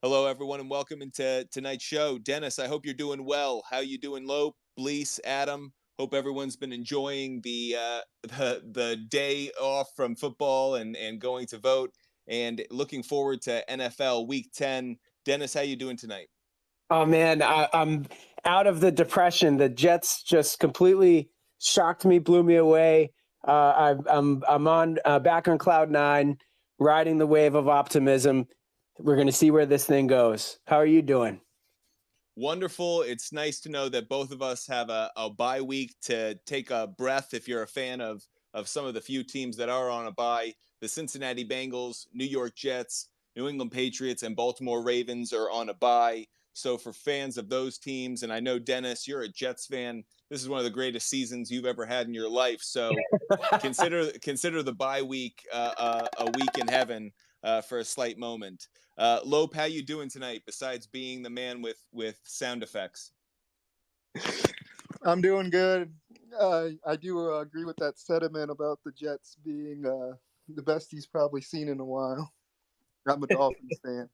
Hello, everyone, and welcome into tonight's show. Dennis, I hope you're doing well. How you doing, Lope, Blease, Adam? Hope everyone's been enjoying the day off from football and going to vote, and looking forward to NFL Week 10. Dennis, how you doing tonight? Oh man, I'm out of the depression. The Jets just completely shocked me, blew me away. I'm on back on cloud nine, riding the wave of optimism. We're going to see where this thing goes. How are you doing? Wonderful. It's nice to know that both of us have a bye week to take a breath. If you're a fan of some of the few teams that are on a bye, the Cincinnati Bengals, New York Jets, New England Patriots, and Baltimore Ravens are on a bye. So for fans of those teams, and I know, Dennis, you're a Jets fan, this is one of the greatest seasons you've ever had in your life. So consider the bye week a week in heaven for a slight moment. Lope, how you doing tonight, besides being the man with sound effects? I'm doing good. I do agree with that sentiment about the Jets being the best he's probably seen in a while. I'm a Dolphins fan.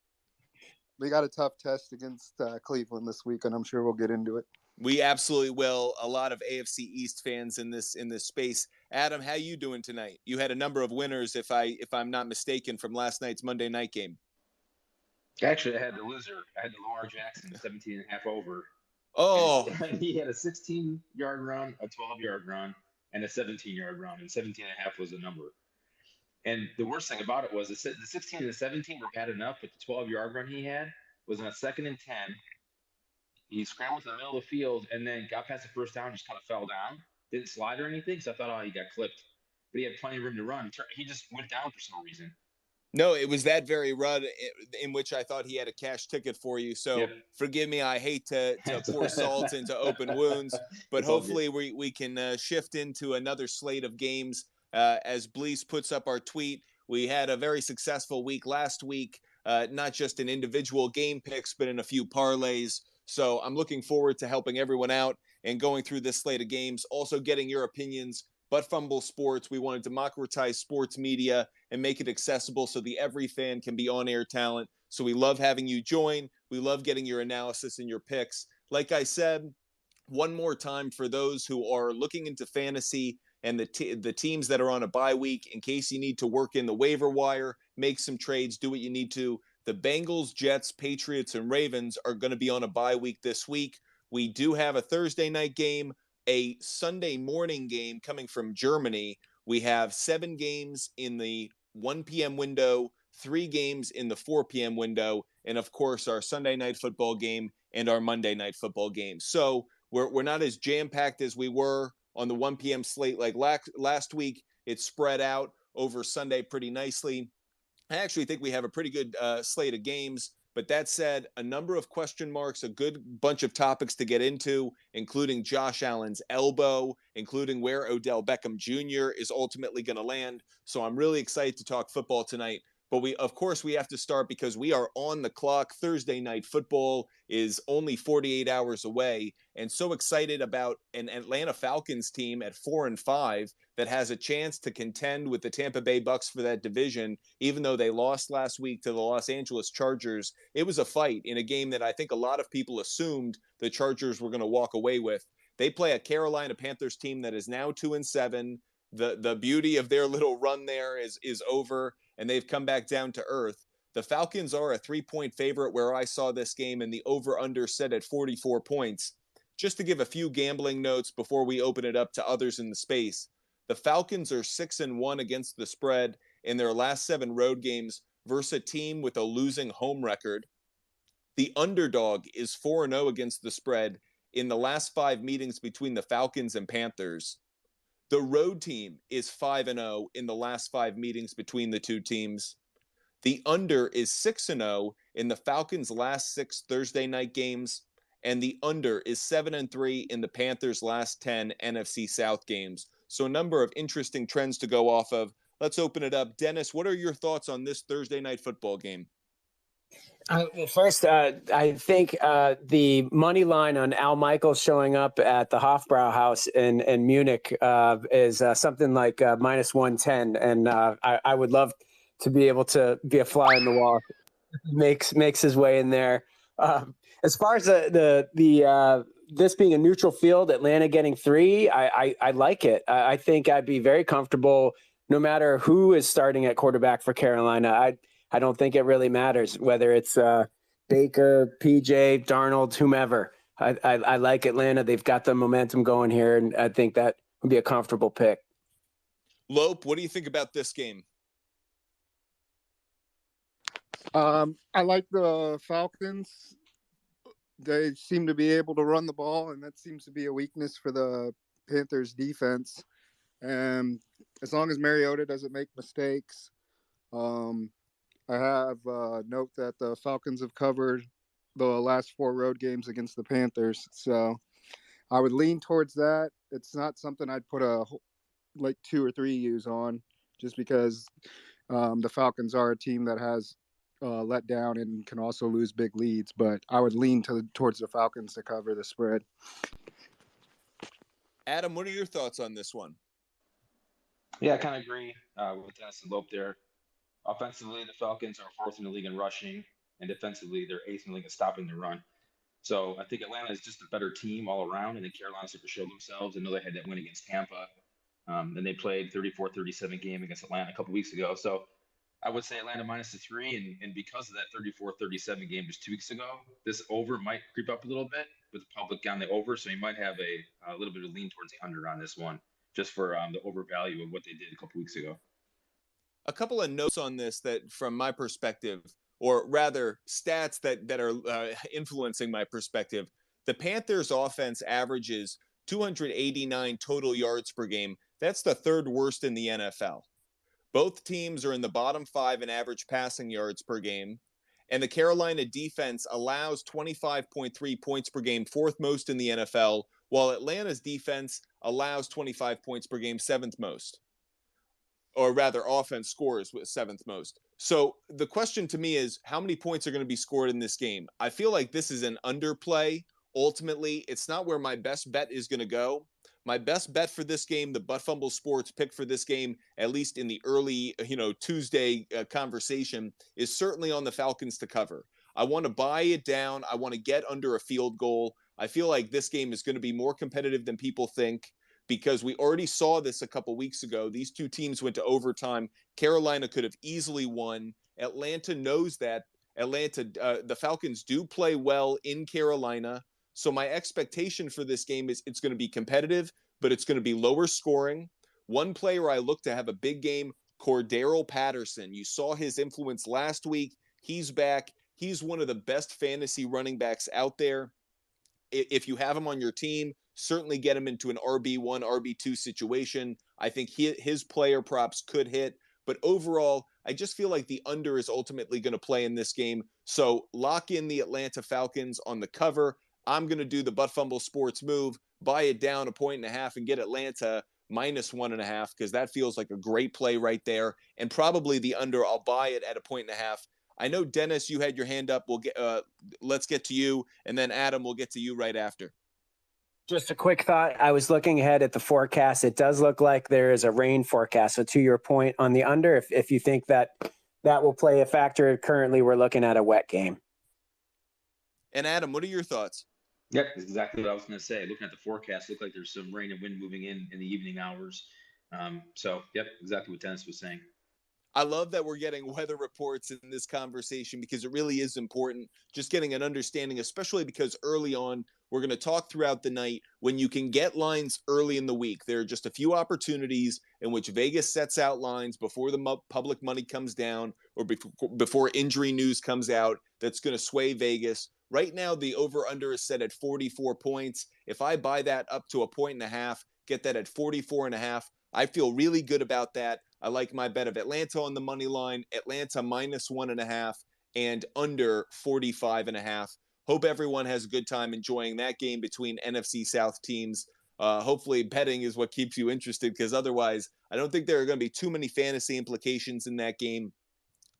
They got a tough test against Cleveland this week, and I'm sure we'll get into it. We absolutely will. A lot of AFC East fans in this space. Adam, how you doing tonight? You had a number of winners, if I'm not mistaken, from last night's Monday night game. Actually, I had the loser. I had the Lamar Jackson 17.5 over. Oh, and he had a 16-yard run, a 12-yard run, and a 17-yard run, and 17.5 was the number. And the worst thing about it was the 16 and the 17 were bad enough, but the 12-yard run he had was on a 2nd and 10. He scrambled to the middle of the field and then got past the first down, just kind of fell down. Didn't slide or anything, so I thought, oh, he got clipped. But he had plenty of room to run. He just went down for some reason. No, it was that very run in which I thought he had a cash ticket for you. So Forgive me, I hate to pour salt into open wounds, but hopefully we can shift into another slate of games. As Blease puts up our tweet, we had a very successful week last week, not just in individual game picks, but in a few parlays. So I'm looking forward to helping everyone out and going through this slate of games, also getting your opinions. But Fumble Sports, we want to democratize sports media and make it accessible so the every fan can be on-air talent. So we love having you join. We love getting your analysis and your picks. Like I said, one more time for those who are looking into fantasy and the teams that are on a bye week, in case you need to work in the waiver wire, make some trades, do what you need to. The Bengals, Jets, Patriots, and Ravens are going to be on a bye week this week. We do have a Thursday night game, a Sunday morning game coming from Germany. We have 7 games in the 1 p.m. window, 3 games in the 4 p.m. window, and of course our Sunday night football game and our Monday night football game. So we're not as jam-packed as we were on the 1 p.m. slate like last week. It's spread out over Sunday pretty nicely. I actually think we have a pretty good slate of games. But that said, a number of question marks, a good bunch of topics to get into, including Josh Allen's elbow, including where Odell Beckham Jr. is ultimately going to land. So I'm really excited to talk football tonight. But we have to start because we are on the clock. Thursday night football is only 48 hours away, and so excited about an Atlanta Falcons team at 4-5 that has a chance to contend with the Tampa Bay Bucks for that division. Even though they lost last week to the Los Angeles Chargers, it was a fight in a game that I think a lot of people assumed the Chargers were going to walk away with. They play a Carolina Panthers team that is now 2-7. The beauty of their little run there is over, and they've come back down to earth. The Falcons are a 3-point favorite where I saw this game, and the over-under set at 44 points. Just to give a few gambling notes before we open it up to others in the space, the Falcons are 6-1 against the spread in their last 7 road games versus a team with a losing home record. The underdog is 4-0 against the spread in the last 5 meetings between the Falcons and Panthers. The road team is 5-0 in the last 5 meetings between the two teams. The under is 6-0 in the Falcons' last 6 Thursday night games, and the under is 7-3 in the Panthers' last 10 NFC South games. So a number of interesting trends to go off of. Let's open it up. Dennis, what are your thoughts on this Thursday night football game? Well, first, I think the money line on Al Michaels showing up at the Hofbrauhaus in Munich is something like minus 110. And I would love to be able to be a fly on the wall makes his way in there. As far as the this being a neutral field, Atlanta getting 3, I like it. I think I'd be very comfortable no matter who is starting at quarterback for Carolina. I don't think it really matters whether it's Baker, PJ, Darnold, whomever. I like Atlanta. They've got the momentum going here, and I think that would be a comfortable pick. Lope, what do you think about this game? I like the Falcons. They seem to be able to run the ball, and that seems to be a weakness for the Panthers defense. And as long as Mariota doesn't make mistakes, I have note that the Falcons have covered the last 4 road games against the Panthers. So I would lean towards that. It's not something I'd put like 2 or 3 U's on, just because the Falcons are a team that has let down and can also lose big leads. But I would lean towards the Falcons to cover the spread. Adam, what are your thoughts on this one? Yeah, I kind of agree with Dennis and Lope there. Offensively, the Falcons are 4th in the league in rushing, and defensively, they're 8th in the league in stopping the run. So I think Atlanta is just a better team all around, and then Carolina super showed themselves. I know they had that win against Tampa. Then they played 34-37 game against Atlanta a couple weeks ago. So I would say Atlanta minus the 3, and because of that 34-37 game just 2 weeks ago, this over might creep up a little bit with the public on the over. So you might have a little bit of lean towards the under on this one, just for the overvalue of what they did a couple weeks ago. A couple of notes on this that, from my perspective, or rather stats that are influencing my perspective. The Panthers offense averages 289 total yards per game. That's the 3rd worst in the NFL. Both teams are in the bottom 5 in average passing yards per game. And the Carolina defense allows 25.3 points per game, 4th most in the NFL, while Atlanta's defense allows 25 points per game, 7th most. Or rather, offense scores with 7th most. So the question to me is, how many points are going to be scored in this game? I feel like this is an underplay. Ultimately, it's not where my best bet is going to go. My best bet for this game, the Butt Fumble Sports pick for this game, at least in the early, Tuesday conversation, is certainly on the Falcons to cover. I want to buy it down. I want to get under a field goal. I feel like this game is going to be more competitive than people think, because we already saw this a couple weeks ago. These 2 teams went to overtime. Carolina could have easily won. Atlanta knows that. The Falcons do play well in Carolina. So my expectation for this game is it's going to be competitive, but it's going to be lower scoring. One player I look to have a big game, Cordero Patterson. You saw his influence last week. He's back. He's one of the best fantasy running backs out there. If you have him on your team, certainly get him into an RB1, RB2 situation. I think his player props could hit. But overall, I just feel like the under is ultimately going to play in this game. So lock in the Atlanta Falcons on the cover. I'm going to do the Butt Fumble Sports move, buy it down 1.5 and get Atlanta minus 1.5, because that feels like a great play right there. And probably the under, I'll buy it at 1.5. I know, Dennis, you had your hand up. Let's get to you, and then Adam, we'll get to you right after. Just a quick thought. I was looking ahead at the forecast. It does look like there is a rain forecast. So to your point on the under, if you think that will play a factor, currently we're looking at a wet game. And Adam, what are your thoughts? Yep, that's exactly what I was going to say. Looking at the forecast, looked like there's some rain and wind moving in the evening hours. So, yep, exactly what Dennis was saying. I love that we're getting weather reports in this conversation, because it really is important, just getting an understanding, especially because early on, we're going to talk throughout the night when you can get lines early in the week. There are just a few opportunities in which Vegas sets out lines before the public money comes down, or before injury news comes out that's going to sway Vegas. Right now, the over-under is set at 44 points. If I buy that up to 1.5, get that at 44.5, I feel really good about that. I like my bet of Atlanta on the money line, Atlanta minus 1.5, and under 45.5. Hope everyone has a good time enjoying that game between NFC South teams. Hopefully betting is what keeps you interested, because otherwise I don't think there are going to be too many fantasy implications in that game.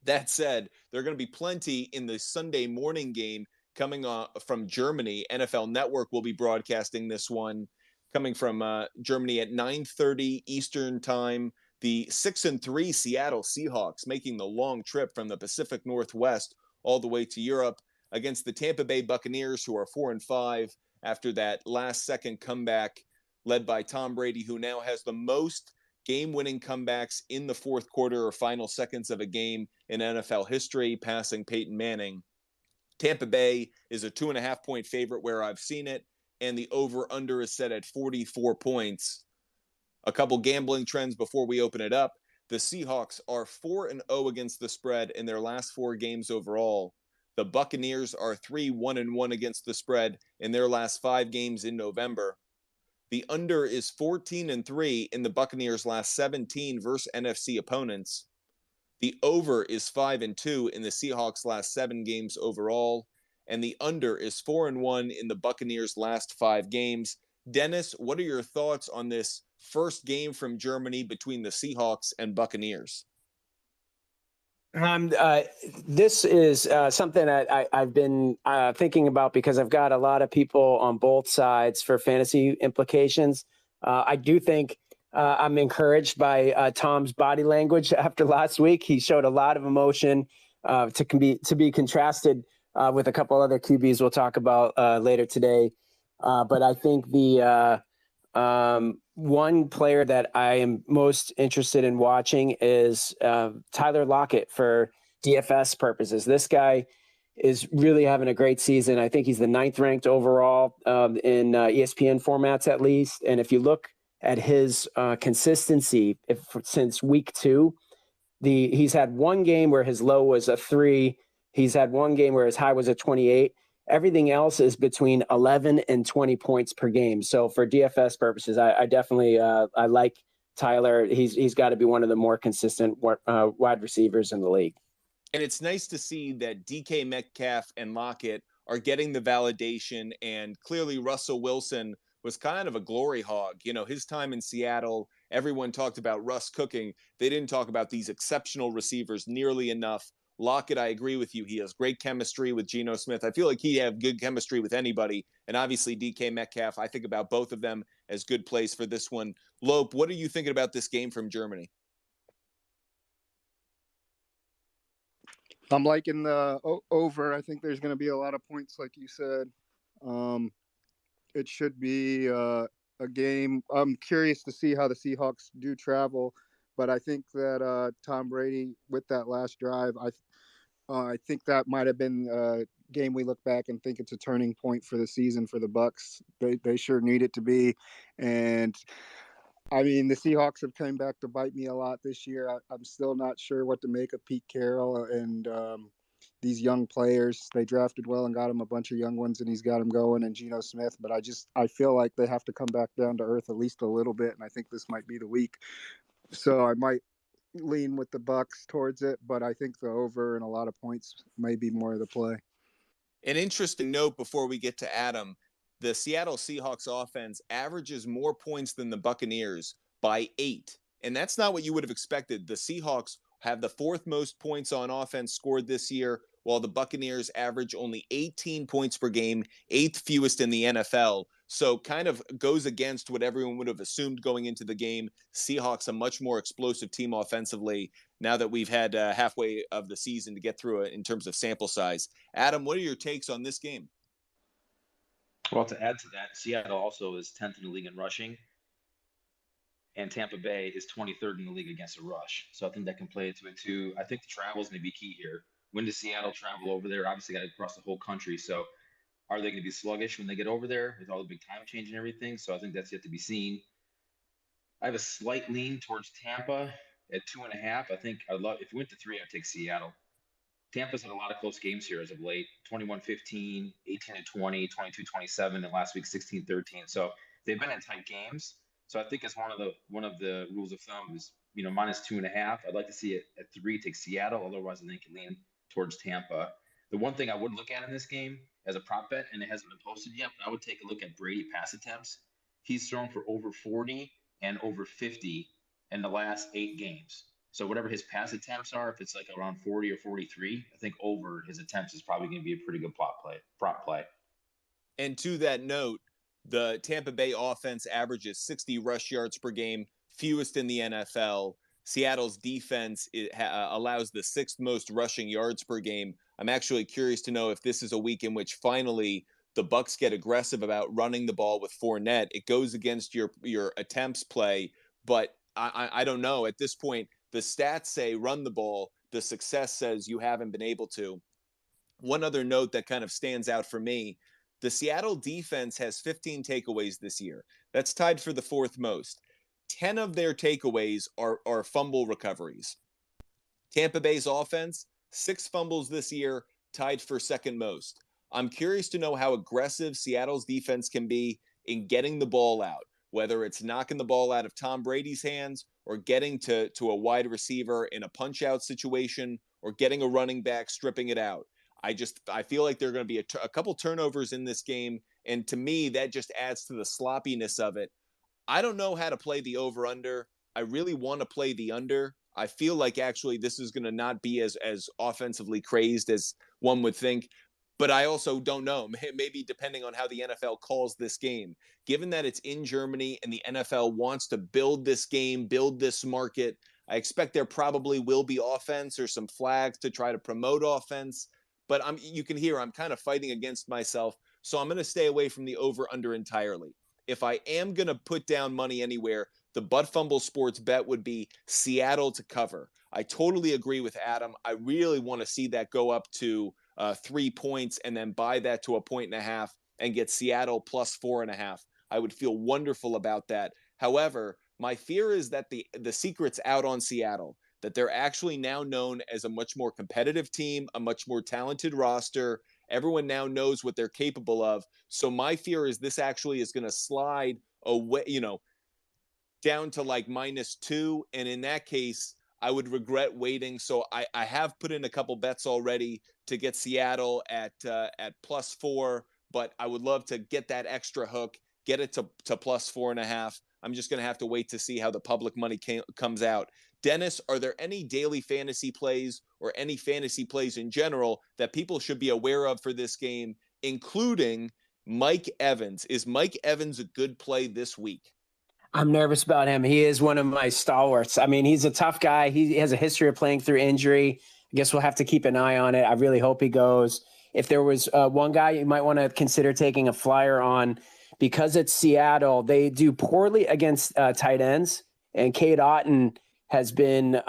That said, there are going to be plenty in the Sunday morning game coming from Germany. NFL Network will be broadcasting this one, coming from Germany at 9:30 Eastern time. The 6-3 Seattle Seahawks making the long trip from the Pacific Northwest all the way to Europe against the Tampa Bay Buccaneers, who are 4-5 after that last-second comeback led by Tom Brady, who now has the most game-winning comebacks in the fourth quarter or final seconds of a game in NFL history, passing Peyton Manning. Tampa Bay is a 2.5-point favorite where I've seen it, and the over-under is set at 44 points. A couple gambling trends before we open it up. The Seahawks are 4-0 against the spread in their last 4 games overall. The Buccaneers are 3-1-1 against the spread in their last 5 games in November. The under is 14-3 in the Buccaneers' last 17 versus NFC opponents. The over is 5-2 in the Seahawks' last 7 games overall. And the under is 4-1 in the Buccaneers' last 5 games. Dennis, what are your thoughts on this first game from Germany between the Seahawks and Buccaneers? This is something that I've been thinking about because I've got a lot of people on both sides for fantasy implications. I do think I'm encouraged by Tom's body language after last week. He showed a lot of emotion to be contrasted with a couple other QBs we'll talk about later today. But I think the one player that I am most interested in watching is Tyler Lockett for DFS purposes. This guy is really having a great season. I think he's the 9th ranked overall in ESPN formats at least. And if you look at his consistency since week 2, he's had one game where his low was a 3. He's had one game where his high was a 28. Everything else is between 11 and 20 points per game. So for DFS purposes, I definitely I like Tyler. He's got to be one of the more consistent wide receivers in the league. And it's nice to see that DK Metcalf and Lockett are getting the validation. And clearly Russell Wilson was kind of a glory hog. You know, his time in Seattle, everyone talked about Russ cooking. They didn't talk about these exceptional receivers nearly enough. Lockett, I agree with you. He has great chemistry with Geno Smith. I feel like he'd have good chemistry with anybody. And obviously DK Metcalf, I think about both of them as good plays for this one. Lope, what are you thinking about this game from Germany? I'm liking the over. I think there's going to be a lot of points, like you said. It should be a game. I'm curious to see how the Seahawks do travel, but I think that Tom Brady with that last drive, I think that might have been a game we look back and think it's a turning point for the season for the Bucs. They sure need it to be, and I mean the Seahawks have come back to bite me a lot this year. I'm still not sure what to make of Pete Carroll and these young players. They drafted well and got him a bunch of young ones, and he's got them going. And Geno Smith, but I feel like they have to come back down to earth at least a little bit, and I think this might be the week. So I might lean with the Bucs towards it, but I think the over and a lot of points may be more of the play. An interesting note before we get to Adam, the Seattle Seahawks offense averages more points than the Buccaneers by 8. And that's not what you would have expected. The Seahawks have the 4th most points on offense scored this year, while the Buccaneers average only 18 points per game, 8th fewest in the NFL. So kind of goes against what everyone would have assumed going into the game. Seahawks a much more explosive team offensively now that we've had halfway of the season to get through it in terms of sample size. Adam, what are your takes on this game? Well, to add to that, Seattle also is 10th in the league in rushing, and Tampa Bay is 23rd in the league against a rush. So I think that can play into it too. I think the travel is going to be key here. When does Seattle travel over there? Obviously, got to cross the whole country. So are they going to be sluggish when they get over there with all the big time change and everything? So I think that's yet to be seen. I have a slight lean towards Tampa at 2.5. I think if we went to 3, I'd take Seattle. Tampa's had a lot of close games here as of late. 21-15, 18-20, 22-27, and last week 16-13. So they've been in tight games. So I think it's one of the rules of thumb is minus 2.5. I'd like to see it at 3. Take Seattle. Otherwise, I think you lean towards Tampa. The one thing I would look at in this game as a prop bet, and it hasn't been posted yet, but I would take a look at Brady pass attempts. He's thrown for over 40 and over 50 in the last 8 games. So whatever his pass attempts are, if it's like around 40 or 43, I think over his attempts is probably going to be a pretty good prop play. And to that note, the Tampa Bay offense averages 60 rush yards per game, fewest in the NFL. Seattle's defense allows the 6th most rushing yards per game. I'm actually curious to know if this is a week in which finally the Bucs get aggressive about running the ball with Fournette. It goes against your attempts play, but I don't know. At this point, the stats say run the ball. The success says you haven't been able to. One other note that kind of stands out for me, the Seattle defense has 15 takeaways this year. That's tied for the fourth most. 10 of their takeaways are fumble recoveries. Tampa Bay's offense, 6 fumbles this year, tied for second most. I'm curious to know how aggressive Seattle's defense can be in getting the ball out, whether it's knocking the ball out of Tom Brady's hands or getting to a wide receiver in a punch-out situation or getting a running back stripping it out. I feel like there are going to be a couple turnovers in this game, and to me, that just adds to the sloppiness of it. I don't know how to play the over-under. I really want to play the under. I feel like actually this is going to not be as offensively crazed as one would think. But I also don't know. Maybe depending on how the NFL calls this game. Given that it's in Germany and the NFL wants to build this game, build this market, I expect there probably will be offense or some flags to try to promote offense. But you can hear I'm kind of fighting against myself. So I'm going to stay away from the over-under entirely. If I am going to put down money anywhere, the Butt Fumble Sports bet would be Seattle to cover. I totally agree with Adam. I really want to see that go up to 3 points and then buy that to 1.5 and get Seattle plus 4.5. I would feel wonderful about that. However, my fear is that the secret's out on Seattle, that they're actually now known as a much more competitive team, a much more talented roster. Everyone now knows what they're capable of. So my fear is this actually is going to slide away, down to like -2. And in that case, I would regret waiting. So I have put in a couple bets already to get Seattle at +4, but I would love to get that extra hook, get it to +4.5. I'm just going to have to wait to see how the public money comes out. Dennis, are there any daily fantasy plays or any fantasy plays in general that people should be aware of for this game, including Mike Evans? Is Mike Evans a good play this week? I'm nervous about him. He is one of my stalwarts. I mean, he's a tough guy. He has a history of playing through injury. I guess we'll have to keep an eye on it. I really hope he goes. If there was one guy you might want to consider taking a flyer on, because it's Seattle, they do poorly against tight ends. And Cade Otton has been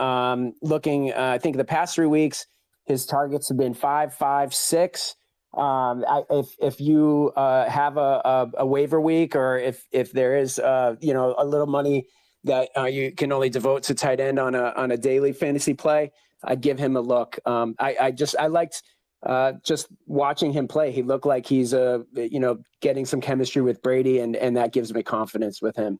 looking, I think the past 3 weeks, his targets have been 5, 5, 6. If you have a waiver week, or if there is a little money that you can only devote to tight end on a daily fantasy play, I'd give him a look. I liked just watching him play. He looked like he's getting some chemistry with Brady, and that gives me confidence with him.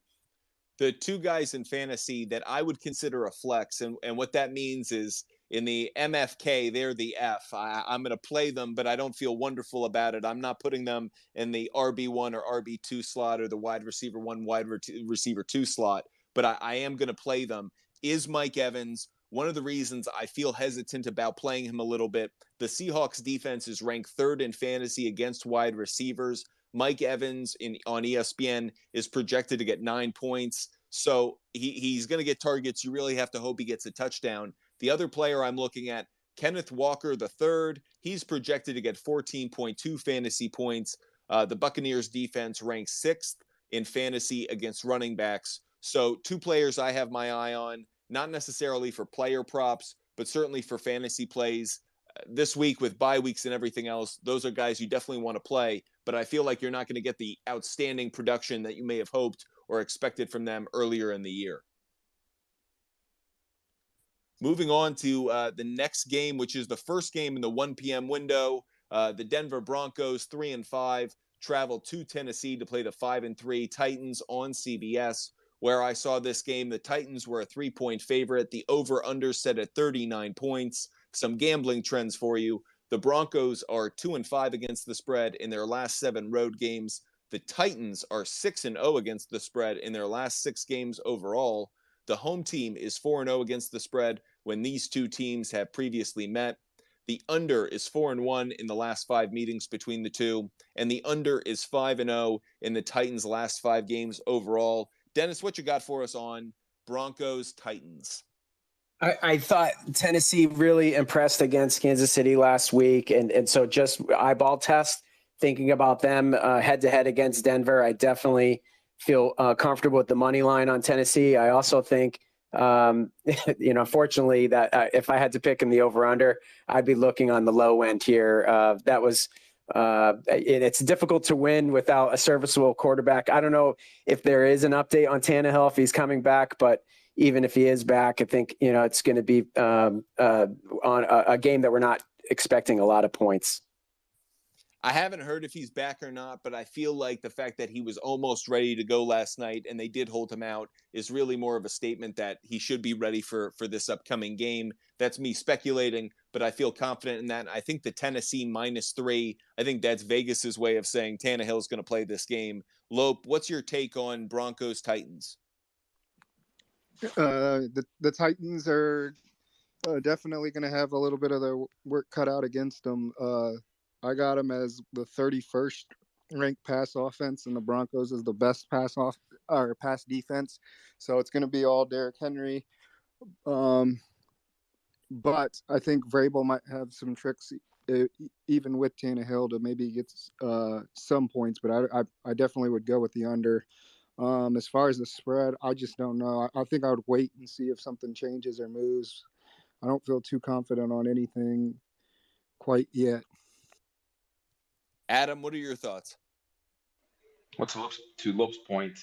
The two guys in fantasy that I would consider a flex, and what that means is in the MFK, they're the F. I'm going to play them, but I don't feel wonderful about it. I'm not putting them in the RB1 or RB2 slot or the wide receiver 1, wide receiver 2 slot, but I am going to play them. Is Mike Evans. One of the reasons I feel hesitant about playing him a little bit, the Seahawks defense is ranked 3rd in fantasy against wide receivers. Mike Evans on ESPN is projected to get 9 points. So he's going to get targets. You really have to hope he gets a touchdown. The other player I'm looking at, Kenneth Walker III, he's projected to get 14.2 fantasy points. The Buccaneers defense ranks 6th in fantasy against running backs. So 2 players I have my eye on, not necessarily for player props, but certainly for fantasy plays. This week with bye weeks and everything else, those are guys you definitely want to play, but I feel like you're not going to get the outstanding production that you may have hoped or expected from them earlier in the year. Moving on to the next game, which is the first game in the 1 p.m. window. The Denver Broncos, 3-5, travel to Tennessee to play the 5-3 Titans on CBS. Where I saw this game, the Titans were a 3-point favorite. The over-under set at 39 points. Some gambling trends for you. The Broncos are 2-5 against the spread in their last 7 road games. The Titans are 6-0 against the spread in their last 6 games overall. The home team is 4-0 against the spread when these two teams have previously met. The under is 4-1 in the last 5 meetings between the two, and the under is 5-0 in the Titans' last 5 games overall. Dennis, what you got for us on Broncos Titans? I thought Tennessee really impressed against Kansas City last week. And so just eyeball test, thinking about them head to head against Denver, I definitely feel comfortable with the money line on Tennessee. I also think, fortunately that if I had to pick in the over under, I'd be looking on the low end here. It's difficult to win without a serviceable quarterback. I don't know if there is an update on Tannehill, if he's coming back, but even if he is back, I think, it's going to be on a game that we're not expecting a lot of points. I haven't heard if he's back or not, but I feel like the fact that he was almost ready to go last night and they did hold him out is really more of a statement that he should be ready for this upcoming game. That's me speculating, but I feel confident in that. I think the Tennessee -3, I think that's Vegas's way of saying Tannehill's going to play this game. Lope, what's your take on Broncos Titans? The Titans are definitely going to have a little bit of their work cut out against them. I got them as the 31st ranked pass offense, and the Broncos is the best pass defense. So it's going to be all Derrick Henry. But I think Vrabel might have some tricks, even with Tannehill, to maybe get some points. But I definitely would go with the under. As far as the spread, I just don't know. I think I would wait and see if something changes or moves. I don't feel too confident on anything quite yet. Adam, what are your thoughts? Well, to Lope's point,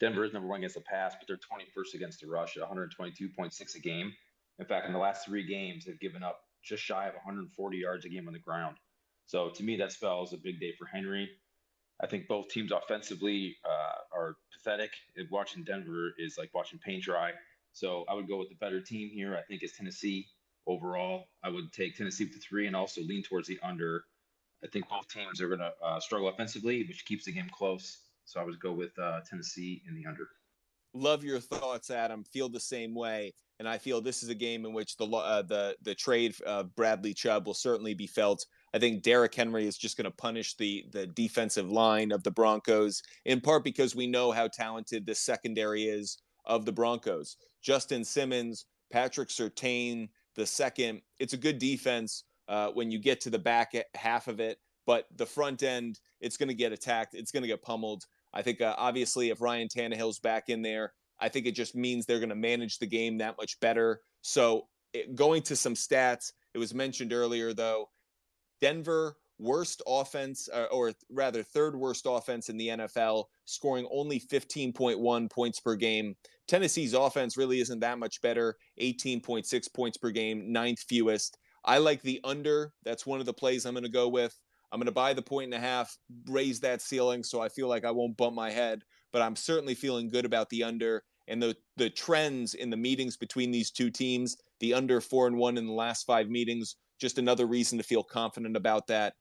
Denver is number one against the pass, but they're 21st against the rush at 122.6 a game. In fact, in the last 3 games, they've given up just shy of 140 yards a game on the ground. So to me, that spells a big day for Henry. I think both teams offensively are pathetic. Watching Denver is like watching paint dry. So I would go with the better team here. I think it's Tennessee overall. I would take Tennessee with the 3 and also lean towards the under. I think both teams are going to struggle offensively, which keeps the game close. So I would go with Tennessee in the under. Love your thoughts, Adam. Feel the same way. And I feel this is a game in which the trade of Bradley Chubb will certainly be felt. I think Derrick Henry is just going to punish the defensive line of the Broncos, in part because we know how talented the secondary is of the Broncos. Justin Simmons, Patrick Surtain, the second. It's a good defense when you get to the back half of it, but the front end, it's going to get attacked. It's going to get pummeled. I think obviously if Ryan Tannehill's back in there, I think it just means they're going to manage the game that much better. So going to some stats, it was mentioned earlier, though, Denver, worst offense, or rather third worst offense in the NFL, scoring only 15.1 points per game. Tennessee's offense really isn't that much better, 18.6 points per game, 9th fewest. I like the under. That's one of the plays I'm going to go with. I'm going to buy the 1.5, raise that ceiling, so I feel like I won't bump my head. But I'm certainly feeling good about the under. And the trends in the meetings between these two teams, the under 4-1 in the last 5 meetings, just another reason to feel confident about that.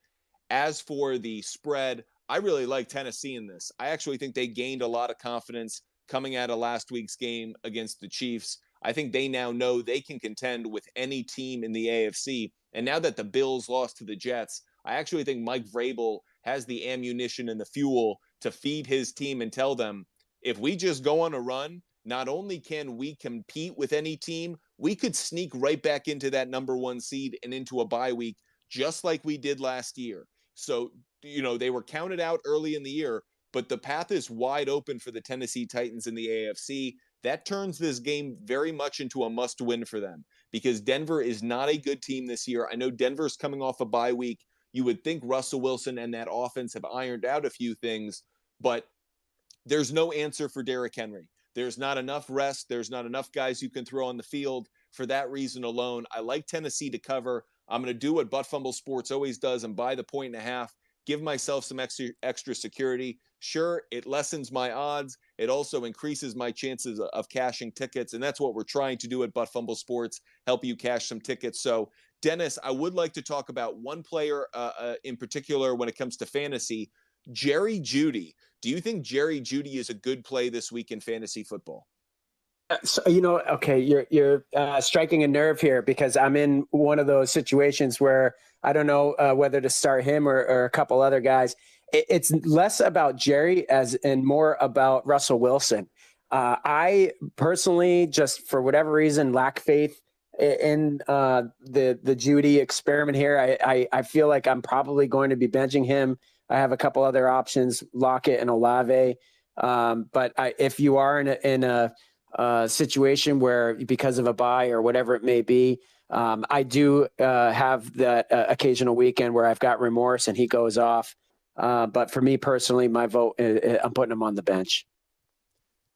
As for the spread, I really like Tennessee in this. I actually think they gained a lot of confidence coming out of last week's game against the Chiefs. I think they now know they can contend with any team in the AFC. And now that the Bills lost to the Jets, I actually think Mike Vrabel has the ammunition and the fuel to feed his team and tell them, if we just go on a run, not only can we compete with any team, we could sneak right back into that number 1 seed and into a bye week, just like we did last year. So, they were counted out early in the year, but the path is wide open for the Tennessee Titans in the AFC. That turns this game very much into a must-win for them because Denver is not a good team this year. I know Denver's coming off a bye week. You would think Russell Wilson and that offense have ironed out a few things, but there's no answer for Derrick Henry. There's not enough rest. There's not enough guys you can throw on the field. For that reason alone, I like Tennessee to cover. I'm going to do what Butt Fumble Sports always does and buy the 1.5, give myself some extra security. Sure, it lessens my odds. It also increases my chances of cashing tickets, and that's what we're trying to do at Butt Fumble Sports, help you cash some tickets. So, Dennis, I would like to talk about one player in particular when it comes to fantasy, Jerry Jeudy. Do you think Jerry Jeudy is a good play this week in fantasy football? So, okay, you're striking a nerve here because I'm in one of those situations where I don't know whether to start him or a couple other guys. It's less about Jerry and more about Russell Wilson. I personally, just for whatever reason, lack faith in the Judy experiment here. I feel like I'm probably going to be benching him. I have a couple other options, Lockett and Olave. But if you are in a situation where because of a bye or whatever it may be, I do have that occasional weekend where I've got remorse and he goes off. But for me personally, my vote, I'm putting him on the bench.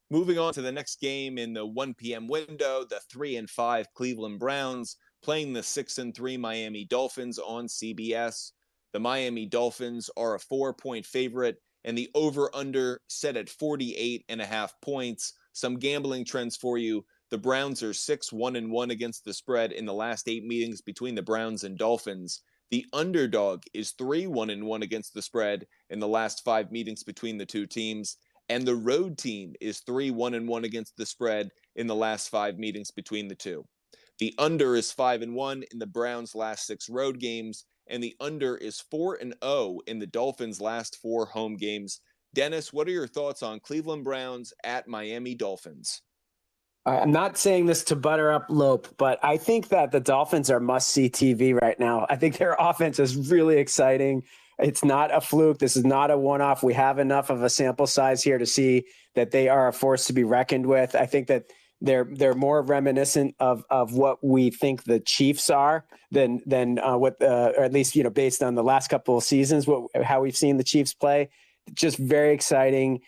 Moving on to the next game in the 1 p.m. window, the 3-5 Cleveland Browns playing the 6-3 Miami Dolphins on CBS. The Miami Dolphins are a 4-point favorite, and the over-under set at 48.5 points. Some gambling trends for you. The Browns are 6-1-1 against the spread in the last 8 meetings between the Browns and Dolphins. The underdog is 3-1-1 against the spread in the last 5 meetings between the two teams. And the road team is 3-1-1 against the spread in the last 5 meetings between the two. The under is 5-1 in the Browns' last 6 road games, and the under is 4-0 in the Dolphins' last 4 home games. Dennis, what are your thoughts on Cleveland Browns at Miami Dolphins? I'm not saying this to butter up Lope, but I think that the Dolphins are must-see TV right now. I think their offense is really exciting. It's not a fluke. This is not a one-off. We have enough of a sample size here to see that they are a force to be reckoned with. I think that they're more reminiscent of what we think the Chiefs are than what or at least based on the last couple of seasons, how we've seen the Chiefs play. Just very exciting.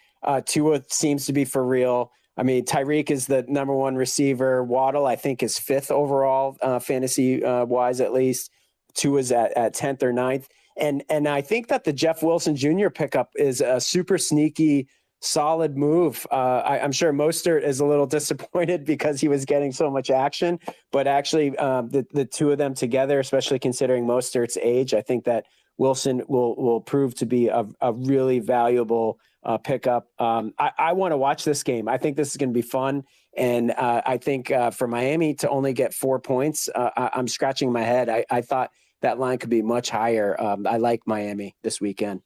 Tua seems to be for real. I mean, Tyreek is the number 1 receiver. Waddle, I think, is 5th overall, fantasy wise at least. Tua's at 10th or 9th. And I think that the Jeff Wilson Jr. pickup is a super sneaky, solid move. I'm sure Mostert is a little disappointed because he was getting so much action, but actually the two of them together, especially considering Mostert's age, I think that Wilson will prove to be a really valuable pickup. I want to watch this game. I think this is going to be fun. And I think for Miami to only get 4 points, I'm scratching my head. I thought that line could be much higher. I like Miami this weekend.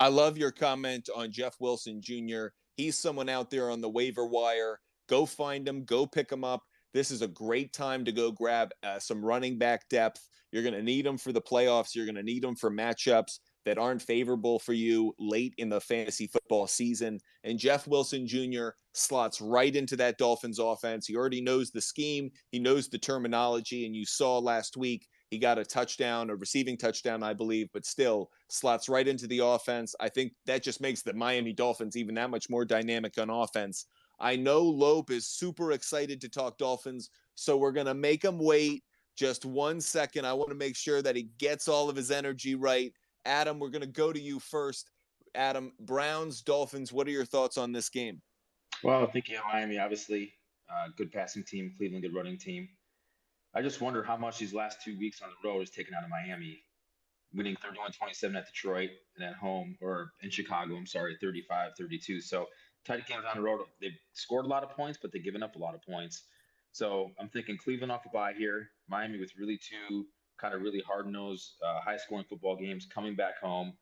I love your comment on Jeff Wilson Jr. He's someone out there on the waiver wire. Go find him. Go pick him up. This is a great time to go grab some running back depth. You're going to need them for the playoffs. You're going to need them for matchups that aren't favorable for you late in the fantasy football season. And Jeff Wilson Jr. slots right into that Dolphins offense. He already knows the scheme. He knows the terminology. And you saw last week, he got a touchdown, a receiving touchdown, I believe, but still slots right into the offense. I think that just makes the Miami Dolphins even that much more dynamic on offense. I know Lope is super excited to talk Dolphins, so we're going to make him wait just 1 second. I want to make sure that he gets all of his energy right. Adam, we're going to go to you first. Adam, Browns, Dolphins, what are your thoughts on this game? Well, I think Miami, obviously, good passing team, Cleveland, good running team. I just wonder how much these last 2 weeks on the road is taken out of Miami, winning 31-27 at Detroit and at home, or in Chicago, 35-32. So tight games on the road, they've scored a lot of points, but they've given up a lot of points. So I'm thinking Cleveland off a bye here, Miami with really 2 kind of really hard-nosed, high-scoring football games coming back home.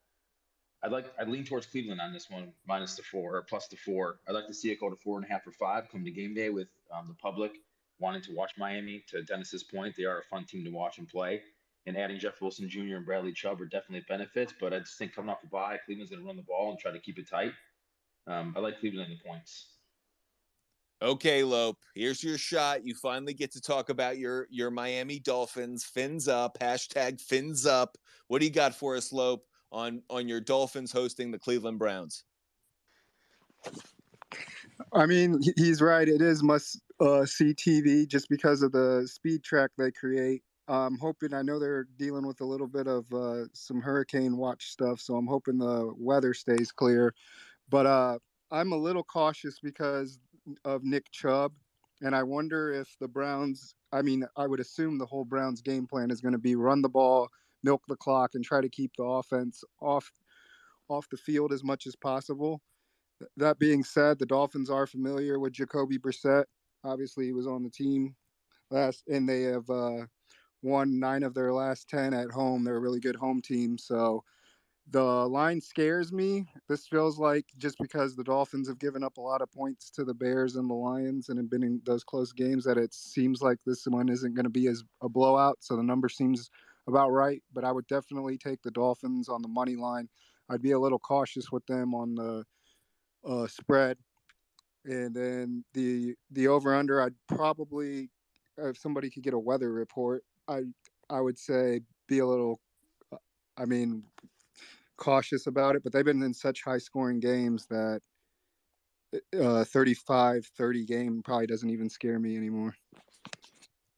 I'd lean towards Cleveland on this one, minus the 4 or plus the 4. I'd like to see it go to 4.5 or 5 come to game day with the public wanting to watch Miami. To Dennis's point, they are a fun team to watch and play. And adding Jeff Wilson Jr. and Bradley Chubb are definitely benefits. But I just think coming off the bye, Cleveland's going to run the ball and try to keep it tight. I like Cleveland in the points. Okay, Lope, here's your shot. You finally get to talk about your Miami Dolphins. Fins up, hashtag fins up. What do you got for us, Lope, on your Dolphins hosting the Cleveland Browns? I mean, he's right. It is must-see TV just because of the speed track they create. I'm hoping, I know they're dealing with a little bit of some hurricane watch stuff, so I'm hoping the weather stays clear. But I'm a little cautious because of Nick Chubb, and I wonder if the Browns, I mean, I would assume the whole Browns game plan is going to be run the ball, milk the clock, and try to keep the offense off the field as much as possible. That being said, the Dolphins are familiar with Jacoby Brissett. Obviously, he was on the team and they have won 9 of their last 10 at home. They're a really good home team, so The line scares me. This feels like just because the Dolphins have given up a lot of points to the Bears and the Lions and have been in those close games that it seems like this one isn't going to be as a blowout. So the number seems about right. But I would definitely take the Dolphins on the money line. I'd be a little cautious with them on the spread. And then the over-under, I'd probably, if somebody could get a weather report, I would say be a little, I mean, cautious about it, but they've been in such high-scoring games that 35-30 game probably doesn't even scare me anymore.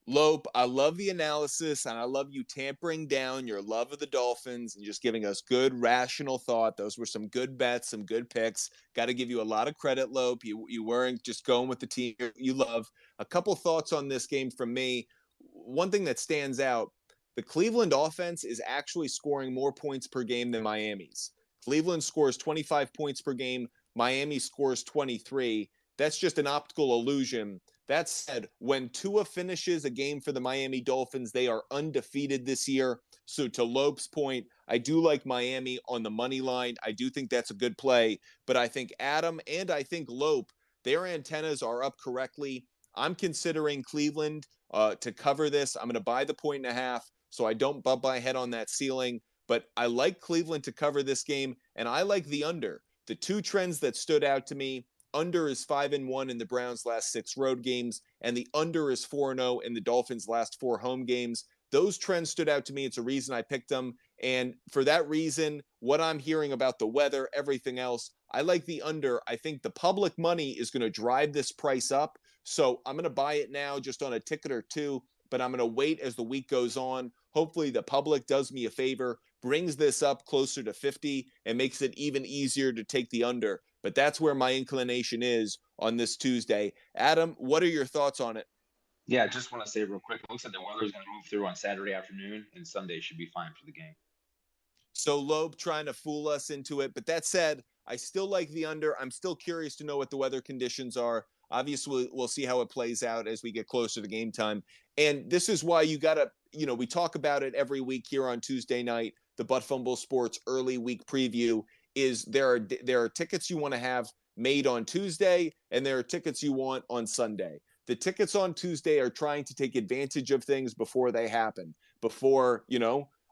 Lope, I love the analysis, and I love you tampering down your love of the Dolphins and just giving us good, rational thought. Those were some good bets, some good picks. Got to give you a lot of credit, Lope. You weren't just going with the team you love. A couple thoughts on this game from me. One thing that stands out, the Cleveland offense is actually scoring more points per game than Miami's. Cleveland scores 25 points per game. Miami scores 23. That's just an optical illusion. That said, when Tua finishes a game for the Miami Dolphins, they are undefeated this year. So to Lope's point, I do like Miami on the money line. I do think that's a good play. But I think Adam and I think Lope, their antennas are up correctly. I'm considering Cleveland to cover this. I'm going to buy the 1.5 so I don't bump my head on that ceiling. But I like Cleveland to cover this game, and I like the under. The two trends that stood out to me, under is 5-1 in the Browns' last 6 road games, and the under is 4-0 in the Dolphins' last 4 home games. Those trends stood out to me. It's a reason I picked them. And for that reason, what I'm hearing about the weather, everything else, I like the under. I think the public money is going to drive this price up. So I'm going to buy it now just on a ticket or two, but I'm going to wait as the week goes on. Hopefully the public does me a favor, brings this up closer to 50, and makes it even easier to take the under. But that's where my inclination is on this Tuesday. Adam, what are your thoughts on it? Yeah, I just want to say real quick, it looks like the weather is going to move through on Saturday afternoon, and Sunday should be fine for the game. So Loeb trying to fool us into it. But that said, I still like the under. I'm still curious to know what the weather conditions are. Obviously, we'll see how it plays out as we get closer to game time. And this is why you got to, we talk about it every week here on Tuesday night, the Butt Fumble Sports early week preview. Is there are tickets you want to have made on Tuesday, and there are tickets you want on Sunday. The tickets on Tuesday are trying to take advantage of things before they happen, before,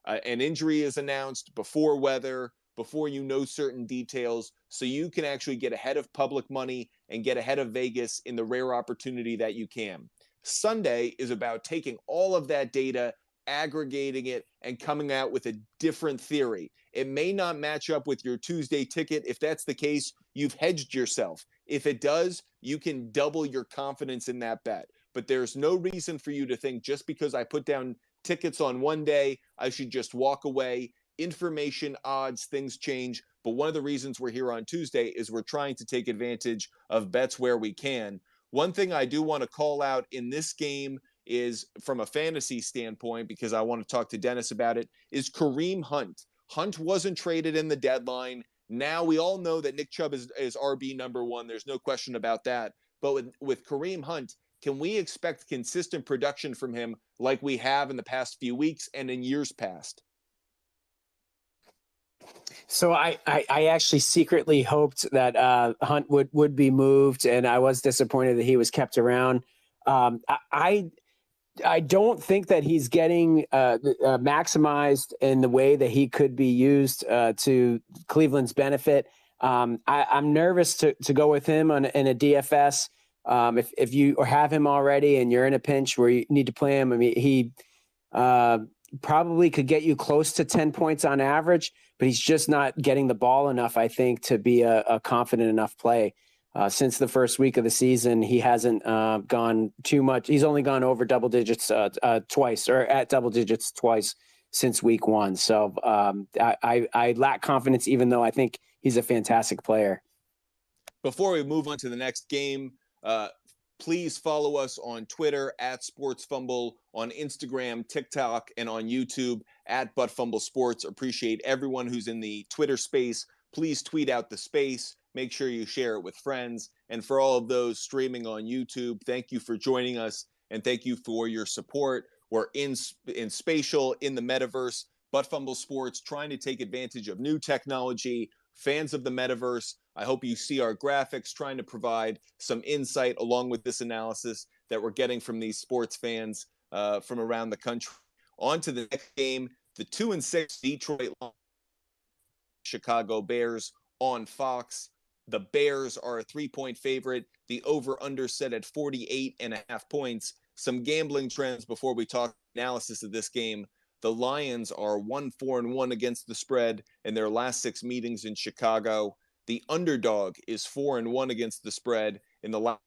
an injury is announced, before weather, before certain details, so you can actually get ahead of public money and get ahead of Vegas in the rare opportunity that you can. Sunday is about taking all of that data, aggregating it, and coming out with a different theory. It may not match up with your Tuesday ticket. If that's the case, you've hedged yourself. If it does, you can double your confidence in that bet. But there's no reason for you to think just because I put down tickets on one day, I should just walk away. Information, odds, things change. But one of the reasons we're here on Tuesday is we're trying to take advantage of bets where we can. One thing I do want to call out in this game is from a fantasy standpoint, because I want to talk to Dennis about it, is Kareem Hunt. Hunt wasn't traded in the deadline. Now we all know that Nick Chubb is RB number 1. There's no question about that. But with Kareem Hunt, can we expect consistent production from him like we have in the past few weeks and in years past? So I actually secretly hoped that Hunt would be moved, and I was disappointed that he was kept around. I don't think that he's getting maximized in the way that he could be used to Cleveland's benefit. I'm nervous to go with him in a DFS. If you have him already and you're in a pinch where you need to play him, I mean, he probably could get you close to 10 points on average, but he's just not getting the ball enough, I think, to be a confident enough play. Since the first week of the season, he hasn't gone too much. He's only gone over double digits twice, or at double digits twice since week 1. So I lack confidence, even though I think he's a fantastic player. Before we move on to the next game, please follow us on Twitter at Sports Fumble, on Instagram, TikTok, and on YouTube at Butt Fumble Sports. Appreciate everyone who's in the Twitter space. Please tweet out the space. Make sure you share it with friends. And for all of those streaming on YouTube, thank you for joining us, and thank you for your support. We're in spatial, in the metaverse. But Fumble Sports, trying to take advantage of new technology, fans of the metaverse. I hope you see our graphics, trying to provide some insight along with this analysis that we're getting from these sports fans from around the country. On to the next game, the 2-6 Detroit Chicago Bears on Fox. The Bears are a 3-point favorite. The over-under set at 48.5 points. Some gambling trends before we talk analysis of this game. The Lions are 1-4-1 against the spread in their last 6 meetings in Chicago. The underdog is 4-1 against the spread in the last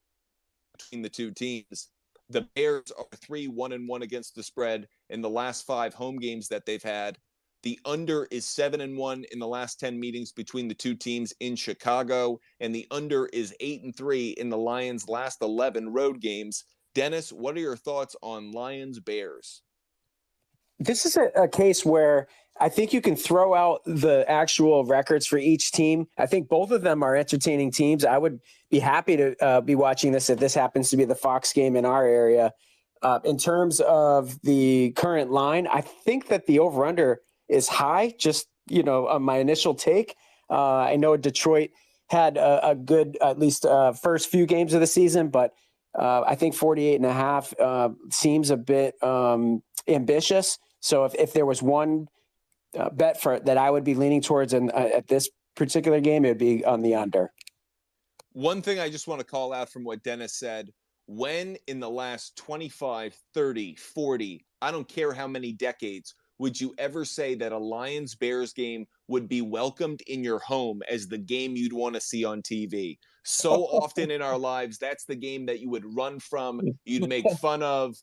between the two teams. The Bears are 3-1-1 against the spread in the last 5 home games that they've had. The under is 7-1 in the last 10 meetings between the two teams in Chicago, and the under is 8-3 in the Lions' last 11 road games. Dennis, what are your thoughts on Lions Bears? This is a case where I think you can throw out the actual records for each team. I think both of them are entertaining teams. I would be happy to be watching this if this happens to be the Fox game in our area. In terms of the current line, I think that the over-under is high, just, on my initial take. I know Detroit had a good, at least first few games of the season, but I think 48.5 seems a bit ambitious. So if there was one bet for that I would be leaning towards at this particular game, it would be on the under. One thing I just want to call out from what Dennis said, when in the last 25, 30, 40, I don't care how many decades, would you ever say that a Lions-Bears game would be welcomed in your home as the game you'd want to see on TV? So often in our lives, that's the game that you would run from, you'd make fun of,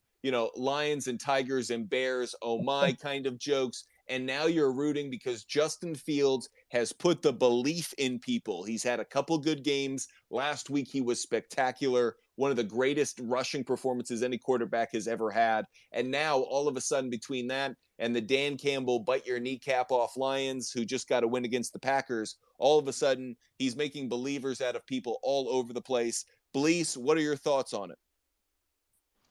Lions and Tigers and Bears, oh my kind of jokes. And now you're rooting because Justin Fields has put the belief in people. He's had a couple good games. Last week, he was spectacular. One of the greatest rushing performances any quarterback has ever had. And now, all of a sudden, between that and the Dan Campbell bite your kneecap off Lions, who just got a win against the Packers, all of a sudden, he's making believers out of people all over the place. Blease, what are your thoughts on it?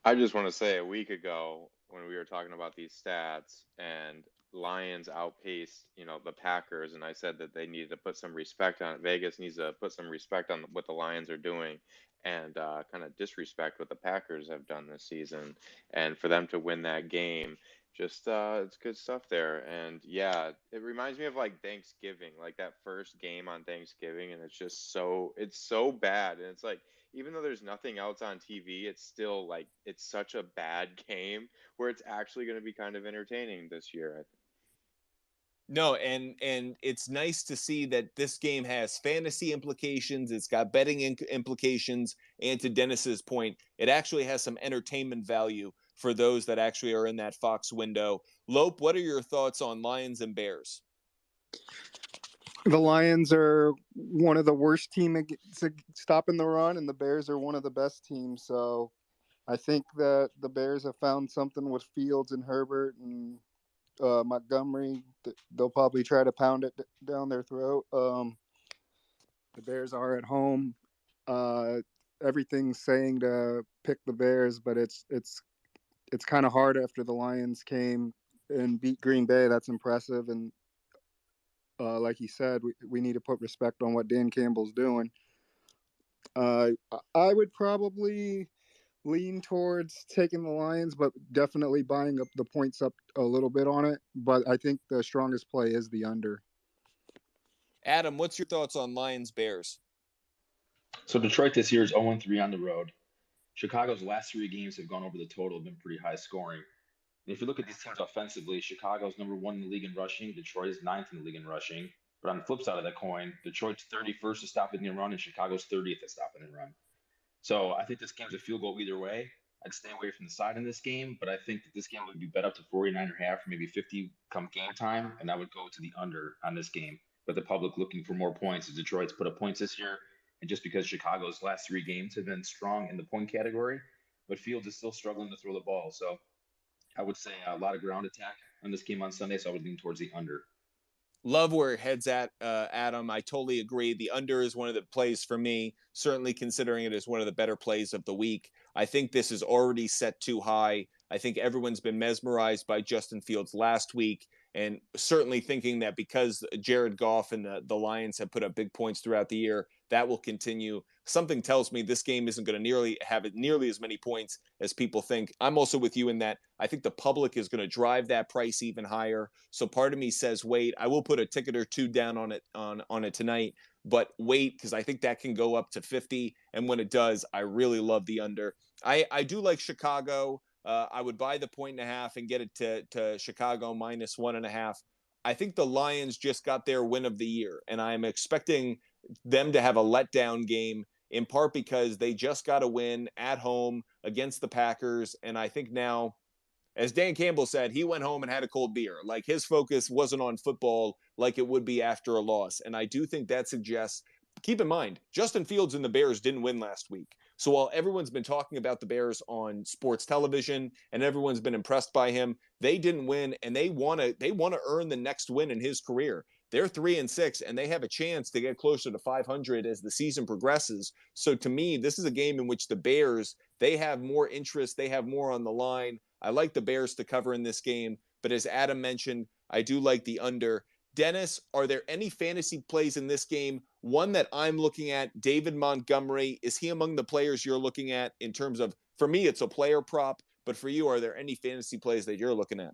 I just want to say a week ago when we were talking about these stats and Lions outpaced, the Packers, and I said that they needed to put some respect on it. Vegas needs to put some respect on what the Lions are doing and kind of disrespect what the Packers have done this season. And for them to win that game, just it's good stuff there. And yeah, it reminds me of like Thanksgiving, like that first game on Thanksgiving, and it's so bad. And it's like, even though there's nothing else on TV, it's still like it's such a bad game where it's actually going to be kind of entertaining this year, I think. No, and it's nice to see that this game has fantasy implications. It's got betting implications. And to Dennis's point, it actually has some entertainment value for those that actually are in that Fox window. Lope, what are your thoughts on Lions and Bears? The Lions are one of the worst teams stopping the run, and the Bears are one of the best teams. So I think that the Bears have found something with Fields and Herbert and Montgomery. They'll probably try to pound it down their throat. The Bears are at home. Everything's saying to pick the Bears, but it's kind of hard after the Lions came and beat Green Bay. That's impressive. And like he said, we need to put respect on what Dan Campbell's doing. I would probably lean towards taking the Lions, but definitely buying up the points up a little bit on it. But I think the strongest play is the under. Adam, what's your thoughts on Lions Bears? So Detroit this year is 0-3 on the road. Chicago's last 3 games have gone over the total, have been pretty high scoring. And if you look at these teams offensively, Chicago's number 1 in the league in rushing. Detroit is 9th in the league in rushing. But on the flip side of that coin, Detroit's 31st to stopping the run, and Chicago's 30th at stopping the run. So I think this game's a field goal either way. I'd stay away from the side in this game, but I think that this game would be bet up to 49.5 or maybe 50 come game time, and I would go to the under on this game. But the public looking for more points, as Detroit's put up points this year, and just because Chicago's last 3 games have been strong in the point category, but Fields is still struggling to throw the ball. So I would say a lot of ground attack on this game on Sunday, so I would lean towards the under. Love where it heads at, Adam. I totally agree. The under is one of the plays for me, certainly considering it as one of the better plays of the week. I think this is already set too high. I think everyone's been mesmerized by Justin Fields last week. and certainly thinking that because Jared Goff and the Lions have put up big points throughout the year, that will continue. Something tells me this game isn't going to have nearly as many points as people think. I'm also with you in that I think the public is going to drive that price even higher. So part of me says wait. I will put a ticket or two down on it tonight, but wait, because I think that can go up to 50. And when it does, I really love the under. I do like Chicago. I would buy the 1.5 and get it to Chicago -1.5. I think the Lions just got their win of the year, and I'm expecting them to have a letdown game, in part because they just got a win at home against the Packers. And I think now, as Dan Campbell said, he went home and had a cold beer. Like, his focus wasn't on football like it would be after a loss. And I do think that suggests, keep in mind, Justin Fields and the Bears didn't win last week. So while everyone's been talking about the Bears on sports television and everyone's been impressed by him, they didn't win, and they want to earn the next win in his career. They're 3-6, and they have a chance to get closer to 500 as the season progresses. So to me, this is a game in which the Bears, they have more interest, they have more on the line. I like the Bears to cover in this game, but as Adam mentioned, I do like the under. Dennis, are there any fantasy plays in this game? One that I'm looking at, David Montgomery, is he among the players you're looking at in terms of, for me, it's a player prop, but for you, are there any fantasy plays that you're looking at?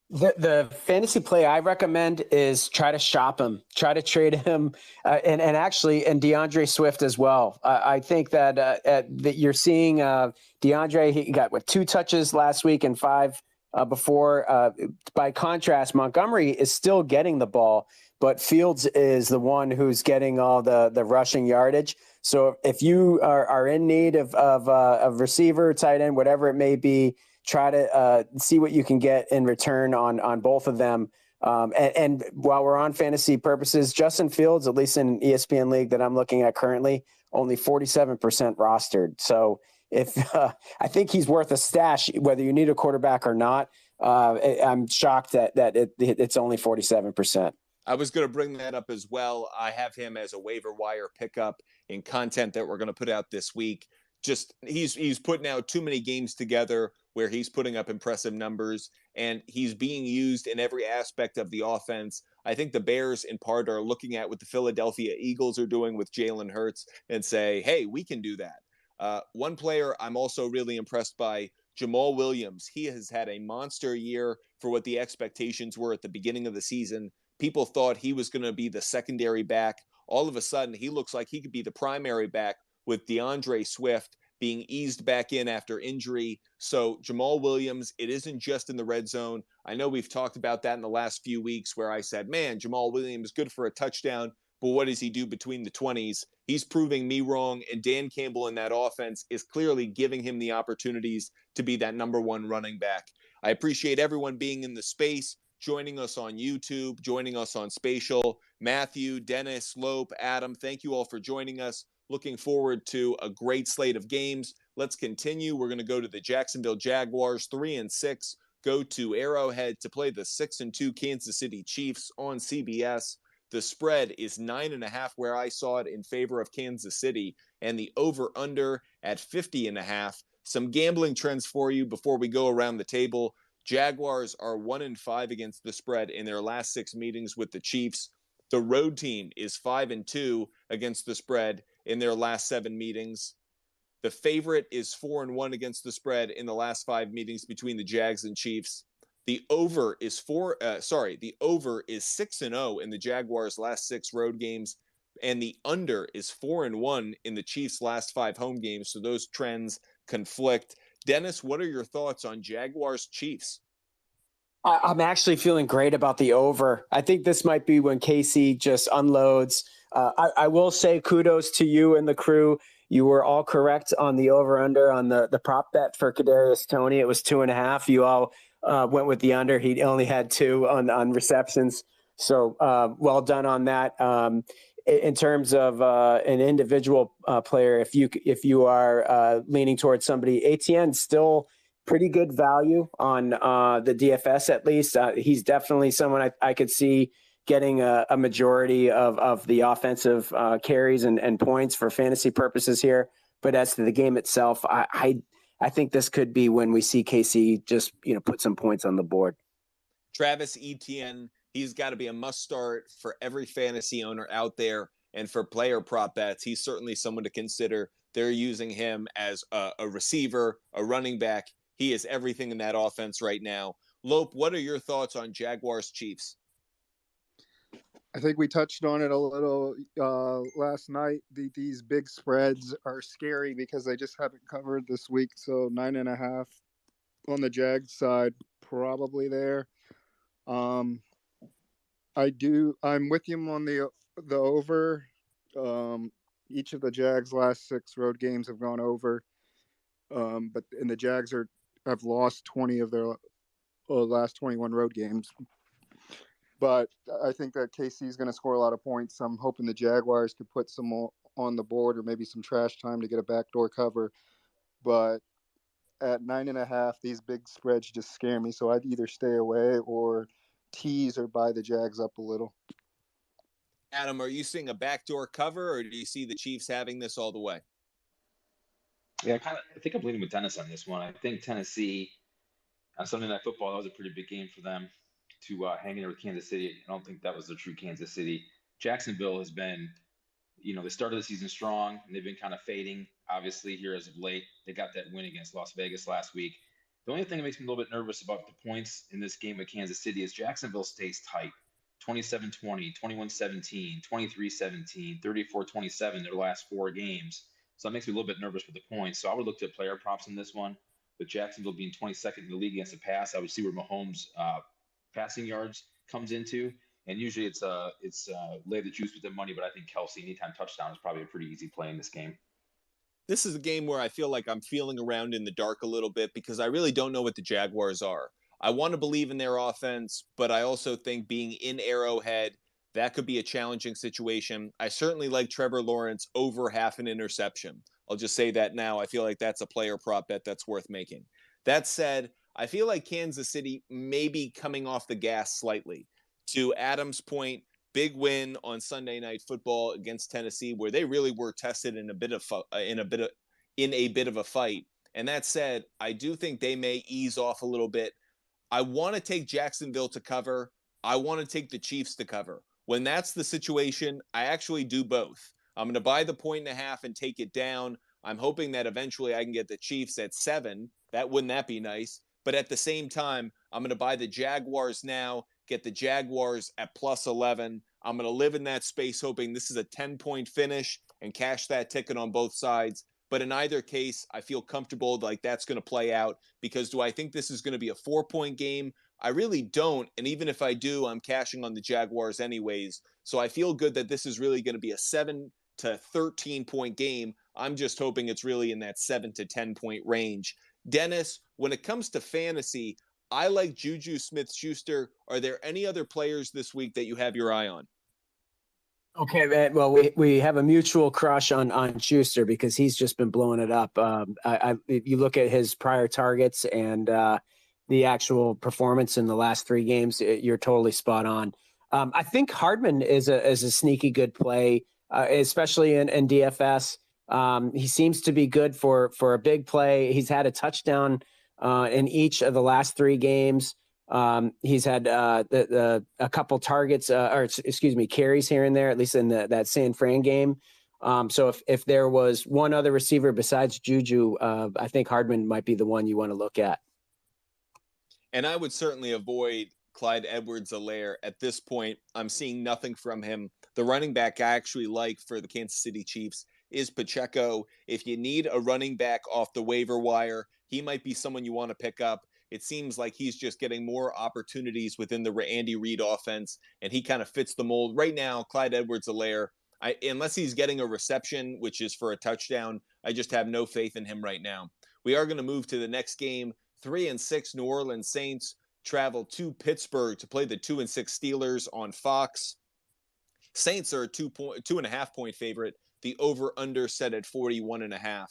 The fantasy play I recommend is try to shop him, try to trade him, and DeAndre Swift as well. I think that you're seeing DeAndre. He got 2 touches last week and 5 before. By contrast, Montgomery is still getting the ball, but Fields is the one who's getting all the rushing yardage. So if you are in need of a receiver, tight end, whatever it may be, try to see what you can get in return on both of them. And while we're on fantasy purposes, Justin Fields, at least in ESPN League that I'm looking at currently, only 47% rostered. So if I think he's worth a stash, whether you need a quarterback or not. I'm shocked that it's only 47%. I was going to bring that up as well. I have him as a waiver wire pickup in content that we're going to put out this week. Just he's putting out too many games together where he's putting up impressive numbers, and he's being used in every aspect of the offense. I think the Bears, in part, are looking at what the Philadelphia Eagles are doing with Jalen Hurts and say, hey, we can do that. One player I'm also really impressed by, Jamal Williams. He has had a monster year for what the expectations were at the beginning of the season. People thought he was going to be the secondary back. All of a sudden, he looks like he could be the primary back with DeAndre Swift being eased back in after injury. So Jamal Williams, it isn't just in the red zone. I know we've talked about that in the last few weeks where I said, man, Jamal Williams, good for a touchdown, but what does he do between the 20s? He's proving me wrong, and Dan Campbell in that offense is clearly giving him the opportunities to be that number one running back. I appreciate everyone being in the space, joining us on YouTube, joining us on Spatial. Matthew, Dennis, Lope, Adam, thank you all for joining us. Looking forward to a great slate of games. Let's continue. We're going to go to the Jacksonville Jaguars, 3-6, go to Arrowhead to play the 6-2 Kansas City Chiefs on CBS. The spread is 9.5 where I saw it in favor of Kansas City, and the over-under at 50.5. Some gambling trends for you before we go around the table. Jaguars are 1-5 against the spread in their last 6 meetings with the Chiefs. The road team is 5-2 against the spread in their last 7 meetings. The favorite is 4-1 against the spread in the last 5 meetings between the Jags and Chiefs. The over is 6-0 in the Jaguars' last 6 road games, and the under is 4-1 in the Chiefs' last 5 home games. So those trends conflict. Dennis, what are your thoughts on Jaguars Chiefs? I'm actually feeling great about the over. I think this might be when KC just unloads. I will say kudos to you and the crew. You were all correct on the over-under on the prop bet for Kadarius Toney. It was 2.5. You all went with the under. He only had 2 on receptions. So well done on that. In terms of an individual player, if you are leaning towards somebody, ATN still pretty good value on the DFS at least. He's definitely someone I could see getting a majority of the offensive carries and points for fantasy purposes here. But as to the game itself, I think this could be when we see KC just put some points on the board. Travis Etienne, he's got to be a must start for every fantasy owner out there. And for player prop bets, he's certainly someone to consider. They're using him as a receiver, a running back. He is everything in that offense right now. Lope, what are your thoughts on Jaguars Chiefs? I think we touched on it a little last night. These big spreads are scary because they just haven't covered this week. So 9.5 on the Jags side, probably there. I'm with you on the over. Each of the Jags' last 6 road games have gone over. And the Jags have lost 20 of their last 21 road games. But I think that KC is going to score a lot of points. I'm hoping the Jaguars could put some more on the board or maybe some trash time to get a backdoor cover. But at 9.5, these big spreads just scare me. So I'd either stay away or tease or buy the Jags up a little. Adam, are you seeing a backdoor cover, or do you see the Chiefs having this all the way? Yeah, I think I'm leaning with Dennis on this one. I think Tennessee on Sunday Night Football, that was a pretty big game for them to hang in there with Kansas City. I don't think that was the true Kansas City. Jacksonville has been, they started the season strong, and they've been kind of fading, obviously, here as of late. They got that win against Las Vegas last week. The only thing that makes me a little bit nervous about the points in this game with Kansas City is Jacksonville stays tight. 27-20, 21-17, 23-17, 34-27 their last 4 games. So that makes me a little bit nervous with the points. So I would look to player props in this one. With Jacksonville being 22nd in the league against the pass, I would see where Mahomes' passing yards comes into. And usually it's lay the juice with the money, but I think Kelsey anytime touchdown is probably a pretty easy play in this game. This is a game where I feel like I'm feeling around in the dark a little bit because I really don't know what the Jaguars are. I want to believe in their offense, but I also think being in Arrowhead, that could be a challenging situation. I certainly like Trevor Lawrence over half an interception. I'll just say that now. I feel like that's a player prop bet that's worth making. That said, I feel like Kansas City may be coming off the gas slightly. To Adam's point, big win on Sunday Night Football against Tennessee, where they really were tested in a bit of a fight. And that said, I do think they may ease off a little bit. I want to take Jacksonville to cover. I want to take the Chiefs to cover. When that's the situation, I actually do both. I'm going to buy the 1.5 and take it down. I'm hoping that eventually I can get the Chiefs at 7. Wouldn't that be nice? But at the same time, I'm going to buy the Jaguars now, get the Jaguars at plus 11. I'm going to live in that space hoping this is a 10-point finish and cash that ticket on both sides. But in either case, I feel comfortable like that's going to play out because do I think this is going to be a 4-point game? I really don't. And even if I do, I'm cashing on the Jaguars anyways. So I feel good that this is really going to be a 7 to 13-point game. I'm just hoping it's really in that 7 to 10-point range. Dennis, when it comes to fantasy, I like Juju Smith-Schuster. Are there any other players this week that you have your eye on? Okay, man. Well, we have a mutual crush on Schuster because he's just been blowing it up. If you look at his prior targets and the actual performance in the last 3 games, you're totally spot on. I think Hardman is a sneaky good play, especially in DFS. He seems to be good for a big play. He's had a touchdown in each of the last 3 games. He's had a couple targets, carries here and there, at least in that San Fran game. So if there was one other receiver besides Juju, I think Hardman might be the one you want to look at. And I would certainly avoid Clyde Edwards-Helaire at this point. I'm seeing nothing from him. The running back I actually like for the Kansas City Chiefs is Pacheco. If you need a running back off the waiver wire, he might be someone you want to pick up. It seems like he's just getting more opportunities within the Andy Reid offense, and he kind of fits the mold. Right now, Clyde Edwards-Helaire, unless he's getting a reception, which is for a touchdown, I just have no faith in him right now. We are going to move to the next game. 3-6 New Orleans Saints travel to Pittsburgh to play the 2-6 Steelers on Fox. Saints are a 2.5-point favorite. The over-under set at 41.5.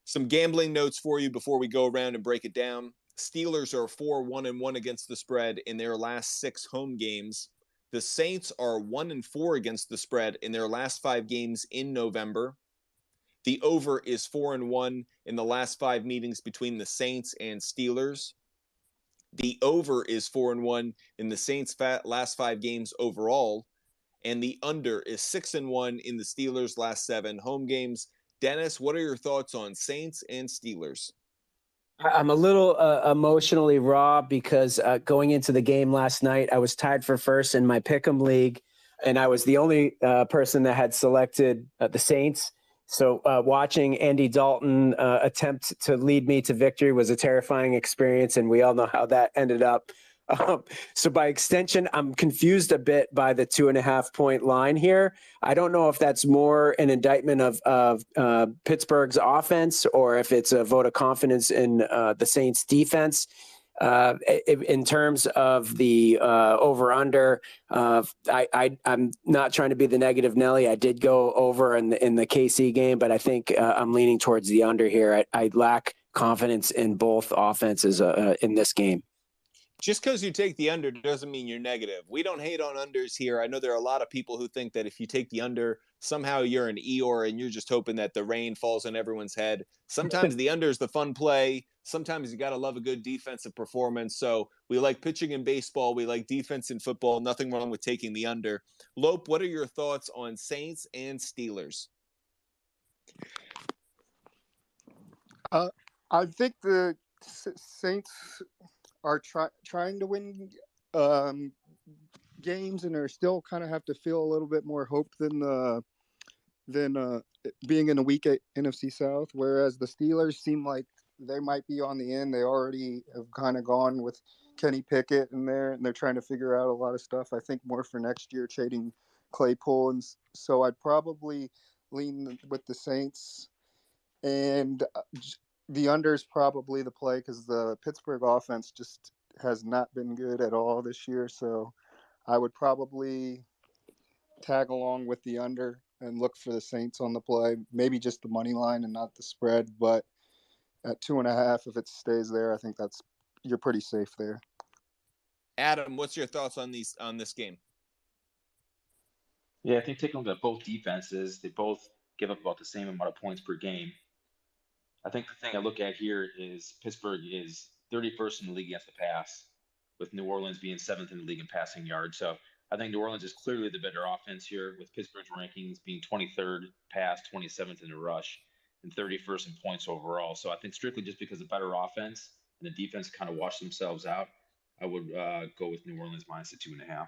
Some gambling notes for you before we go around and break it down. Steelers are 4-1-1 against the spread in their last 6 home games. The Saints are 1-4 against the spread in their last 5 games in November. The over is 4-1 in the last 5 meetings between the Saints and Steelers. The over is 4-1 in the Saints' last 5 games overall. And the under is 6-1 in the Steelers' last 7 home games. Dennis, what are your thoughts on Saints and Steelers? I'm a little emotionally raw because going into the game last night, I was tied for first in my Pick'em league, and I was the only person that had selected the Saints. So watching Andy Dalton attempt to lead me to victory was a terrifying experience, and we all know how that ended up. So by extension, I'm confused a bit by the 2.5 point line here. I don't know if that's more an indictment of Pittsburgh's offense or if it's a vote of confidence in the Saints defense. In terms of the over/under, I'm not trying to be the negative Nelly. I did go over in the KC game, but I think I'm leaning towards the under here. I lack confidence in both offenses in this game. Just because you take the under doesn't mean you're negative. We don't hate on unders here. I know there are a lot of people who think that if you take the under, somehow you're an Eeyore and you're just hoping that the rain falls on everyone's head. Sometimes the under is the fun play. Sometimes you got to love a good defensive performance. So we like pitching in baseball. We like defense in football. Nothing wrong with taking the under. Lope, what are your thoughts on Saints and Steelers? I think the Saints are trying to win games, and are still kind of have to feel a little bit more hope than being in a weak NFC South. Whereas the Steelers seem like they might be on the end. They already have kind of gone with Kenny Pickett in there, and they're trying to figure out a lot of stuff. I think more for next year, trading Claypool, and so I'd probably lean with the Saints, and the under is probably the play because the Pittsburgh offense just has not been good at all this year. So I would probably tag along with the under and look for the Saints on the play, maybe just the money line and not the spread. But at 2.5, if it stays there, I think you're pretty safe there. Adam, what's your thoughts on this game? Yeah, I think taking a look at both defenses, they both give up about the same amount of points per game. I think the thing I look at here is Pittsburgh is 31st in the league against the pass, with New Orleans being 7th in the league in passing yards. So I think New Orleans is clearly the better offense here, with Pittsburgh's rankings being 23rd pass, 27th in the rush, and 31st in points overall. So I think strictly just because of better offense and the defense kind of washed themselves out, I would go with New Orleans minus the 2.5.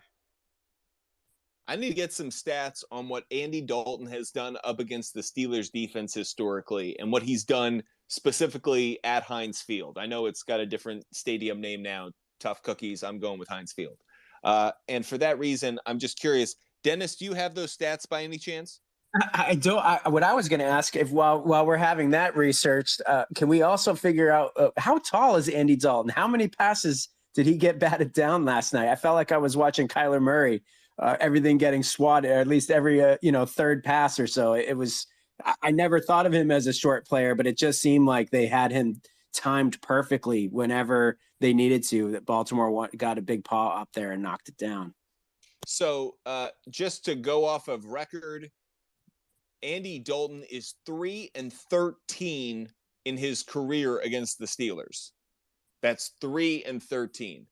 I need to get some stats on what Andy Dalton has done up against the Steelers defense historically and what he's done specifically at Heinz Field. I know it's got a different stadium name now, Tough Cookies. I'm going with Heinz Field. And for that reason, I'm just curious. Dennis, do you have those stats by any chance? I don't. What I was going to ask, if while we're having that researched, can we also figure out how tall is Andy Dalton? How many passes did he get batted down last night? I felt like I was watching Kyler Murray. Everything getting swatted, or at least every third pass or so. It was. I never thought of him as a short player, but it just seemed like they had him timed perfectly whenever they needed to. That Baltimore got a big paw up there and knocked it down. So just to go off of record, Andy Dalton is 3-13 in his career against the Steelers. That's 3-13.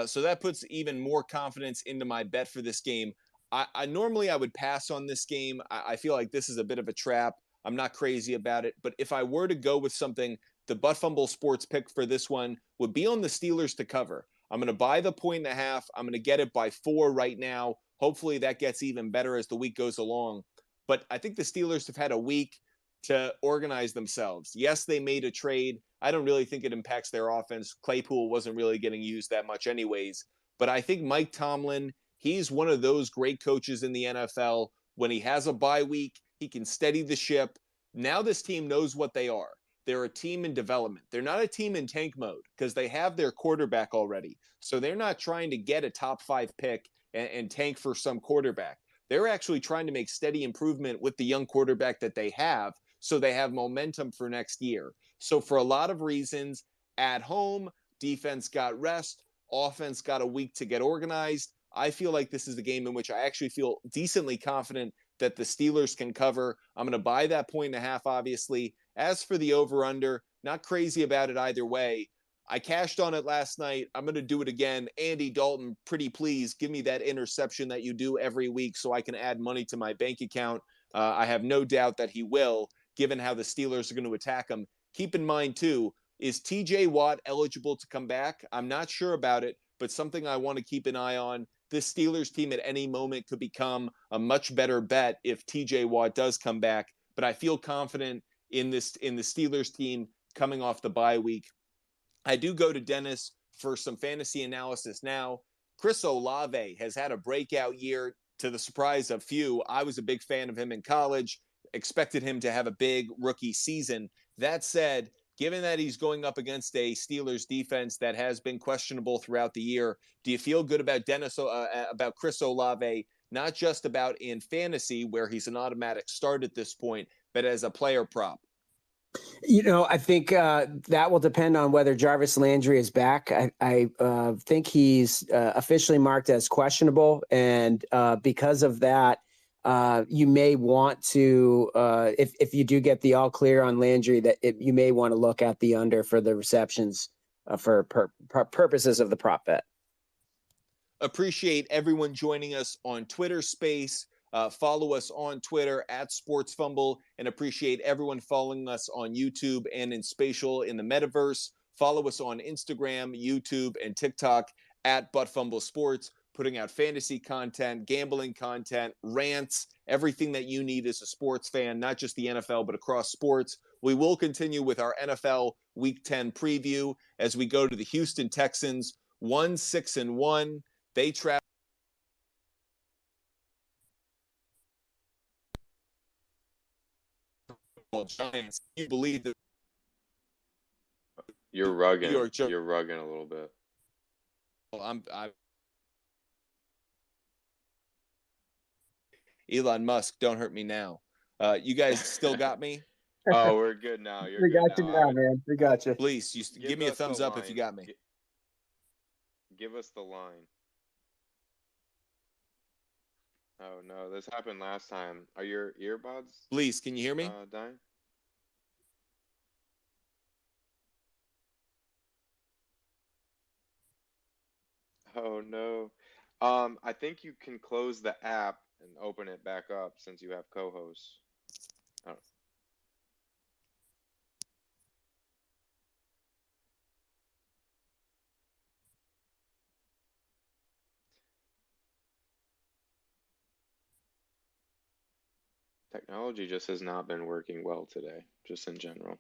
So that puts even more confidence into my bet for this game. I normally would pass on this game. I feel like this is a bit of a trap. I'm not crazy about it. But if I were to go with something, the Butt Fumble Sports pick for this one would be on the Steelers to cover. I'm going to buy the 1.5. I'm going to get it by 4 right now. Hopefully that gets even better as the week goes along. But I think the Steelers have had a week to organize themselves. Yes, they made a trade. I don't really think it impacts their offense. Claypool wasn't really getting used that much anyways. But I think Mike Tomlin, he's one of those great coaches in the NFL. When he has a bye week, he can steady the ship. Now this team knows what they are. They're a team in development. They're not a team in tank mode because they have their quarterback already. So they're not trying to get a top 5 pick and tank for some quarterback. They're actually trying to make steady improvement with the young quarterback that they have, so they have momentum for next year. So for a lot of reasons, at home, defense got rest, offense got a week to get organized. I feel like this is a game in which I actually feel decently confident that the Steelers can cover. I'm going to buy that 1.5, obviously. As for the over-under, not crazy about it either way. I cashed on it last night. I'm going to do it again. Andy Dalton, pretty please give me that interception that you do every week so I can add money to my bank account. I have no doubt that he will, given how the Steelers are going to attack him. Keep in mind, too, is TJ Watt eligible to come back? I'm not sure about it, but something I want to keep an eye on. This Steelers team at any moment could become a much better bet if TJ Watt does come back. But I feel confident in the Steelers team coming off the bye week. I do go to Dennis for some fantasy analysis now. Chris Olave has had a breakout year to the surprise of few. I was a big fan of him in college, expected him to have a big rookie season. That said, given that he's going up against a Steelers defense that has been questionable throughout the year, do you feel good about about Chris Olave, not just about in fantasy where he's an automatic start at this point, but as a player prop? I think that will depend on whether Jarvis Landry is back. I think he's officially marked as questionable, and because of that, you may want to, if you do get the all clear on Landry, you may want to look at the under for the receptions for purposes of the prop bet. Appreciate everyone joining us on Twitter Space. Follow us on Twitter at Sports Fumble, and appreciate everyone following us on YouTube and in Spatial in the Metaverse. Follow us on Instagram, YouTube, and TikTok at Butt Fumble Sports, putting out fantasy content, gambling content, rants, everything that you need as a sports fan, not just the NFL, but across sports. We will continue with our NFL Week 10 preview as we go to the Houston Texans, 1-6-1. They travel. Giants. You believe that you're rugging a little bit. I'm Elon Musk, don't hurt me now. You guys still got me? Oh, we're good now. We got you now, man. We got you. Please, give me a thumbs up if you got me. Give us the line. Oh no, this happened last time. Are your earbuds? Please, can you hear me? Dying? Oh no. I think you can close the app and open it back up since you have co-hosts. Oh. Technology just has not been working well today, just in general.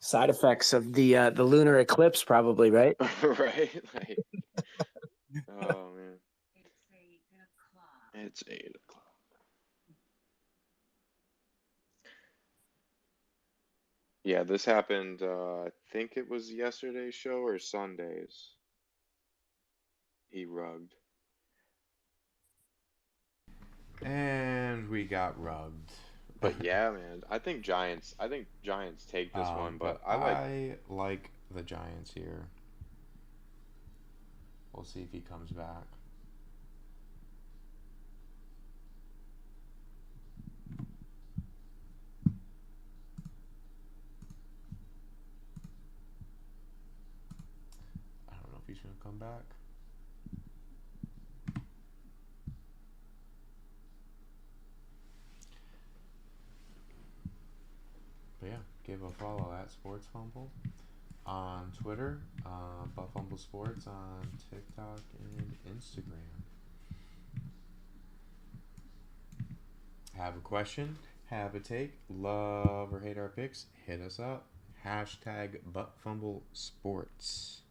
Side effects of the lunar eclipse, probably, right? Right? Like, oh man. It's 8 o'clock. Yeah, this happened, I think it was yesterday's show or Sunday's. He rugged. And we got rugged. But yeah, man, I think Giants take this one, but I like the Giants here. We'll see if he comes back. I don't know if he's going to come back. But yeah, give a follow at Sports Fumble on Twitter, Butt Fumble Sports on TikTok and Instagram. Have a question, have a take, love or hate our picks, hit us up. Hashtag Butt Fumble Sports.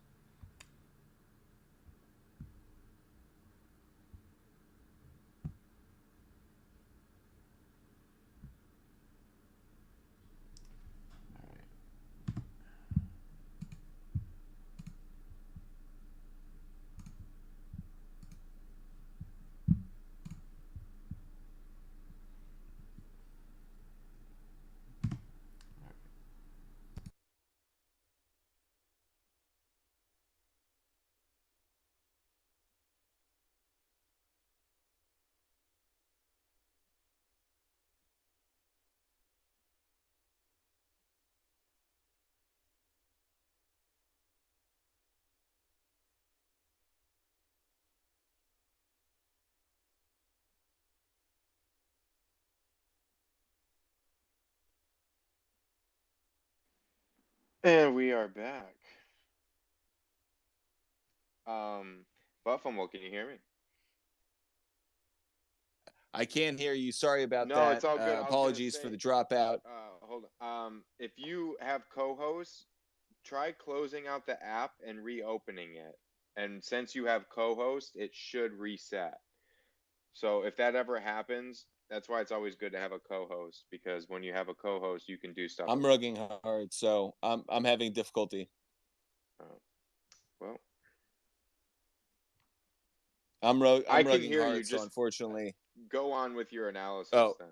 And we are back. Buffalo, can you hear me? I can't hear you. Sorry about No, that. it's all good. Apologies for the dropout. Hold on. If you have co-hosts, try closing out the app and reopening it. And since you have co-host, it should reset. So if that ever happens, that's why it's always good to have a co-host, because when you have a co-host, you can do stuff. I'm rugging hard, so I'm having difficulty. Well, I'm I can rugging hear hard, you. so Just unfortunately. Go on with your analysis then.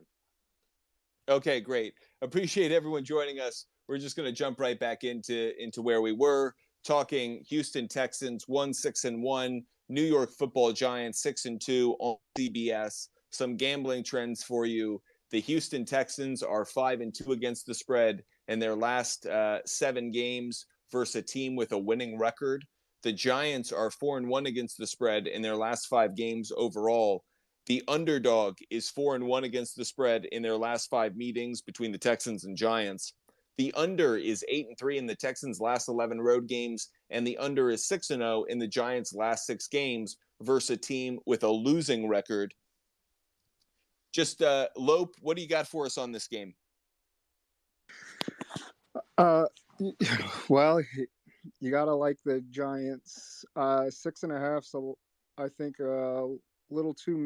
Okay, great. Appreciate everyone joining us. We're just going to jump right back into where we were talking Houston Texans 1-6-1, New York Football Giants 6-2 on CBS. Some gambling trends for you. The Houston Texans are 5-2 against the spread in their last 7 games versus a team with a winning record. The Giants are 4-1 against the spread in their last 5 games overall. The underdog is 4-1 against the spread in their last 5 meetings between the Texans and Giants. The under is 8-3 in the Texans' last 11 road games, and the under is 6-0 in the Giants' last 6 games versus a team with a losing record. Just Lope, what do you got for us on this game? Well, you gotta like the Giants. 6.5. So I think little too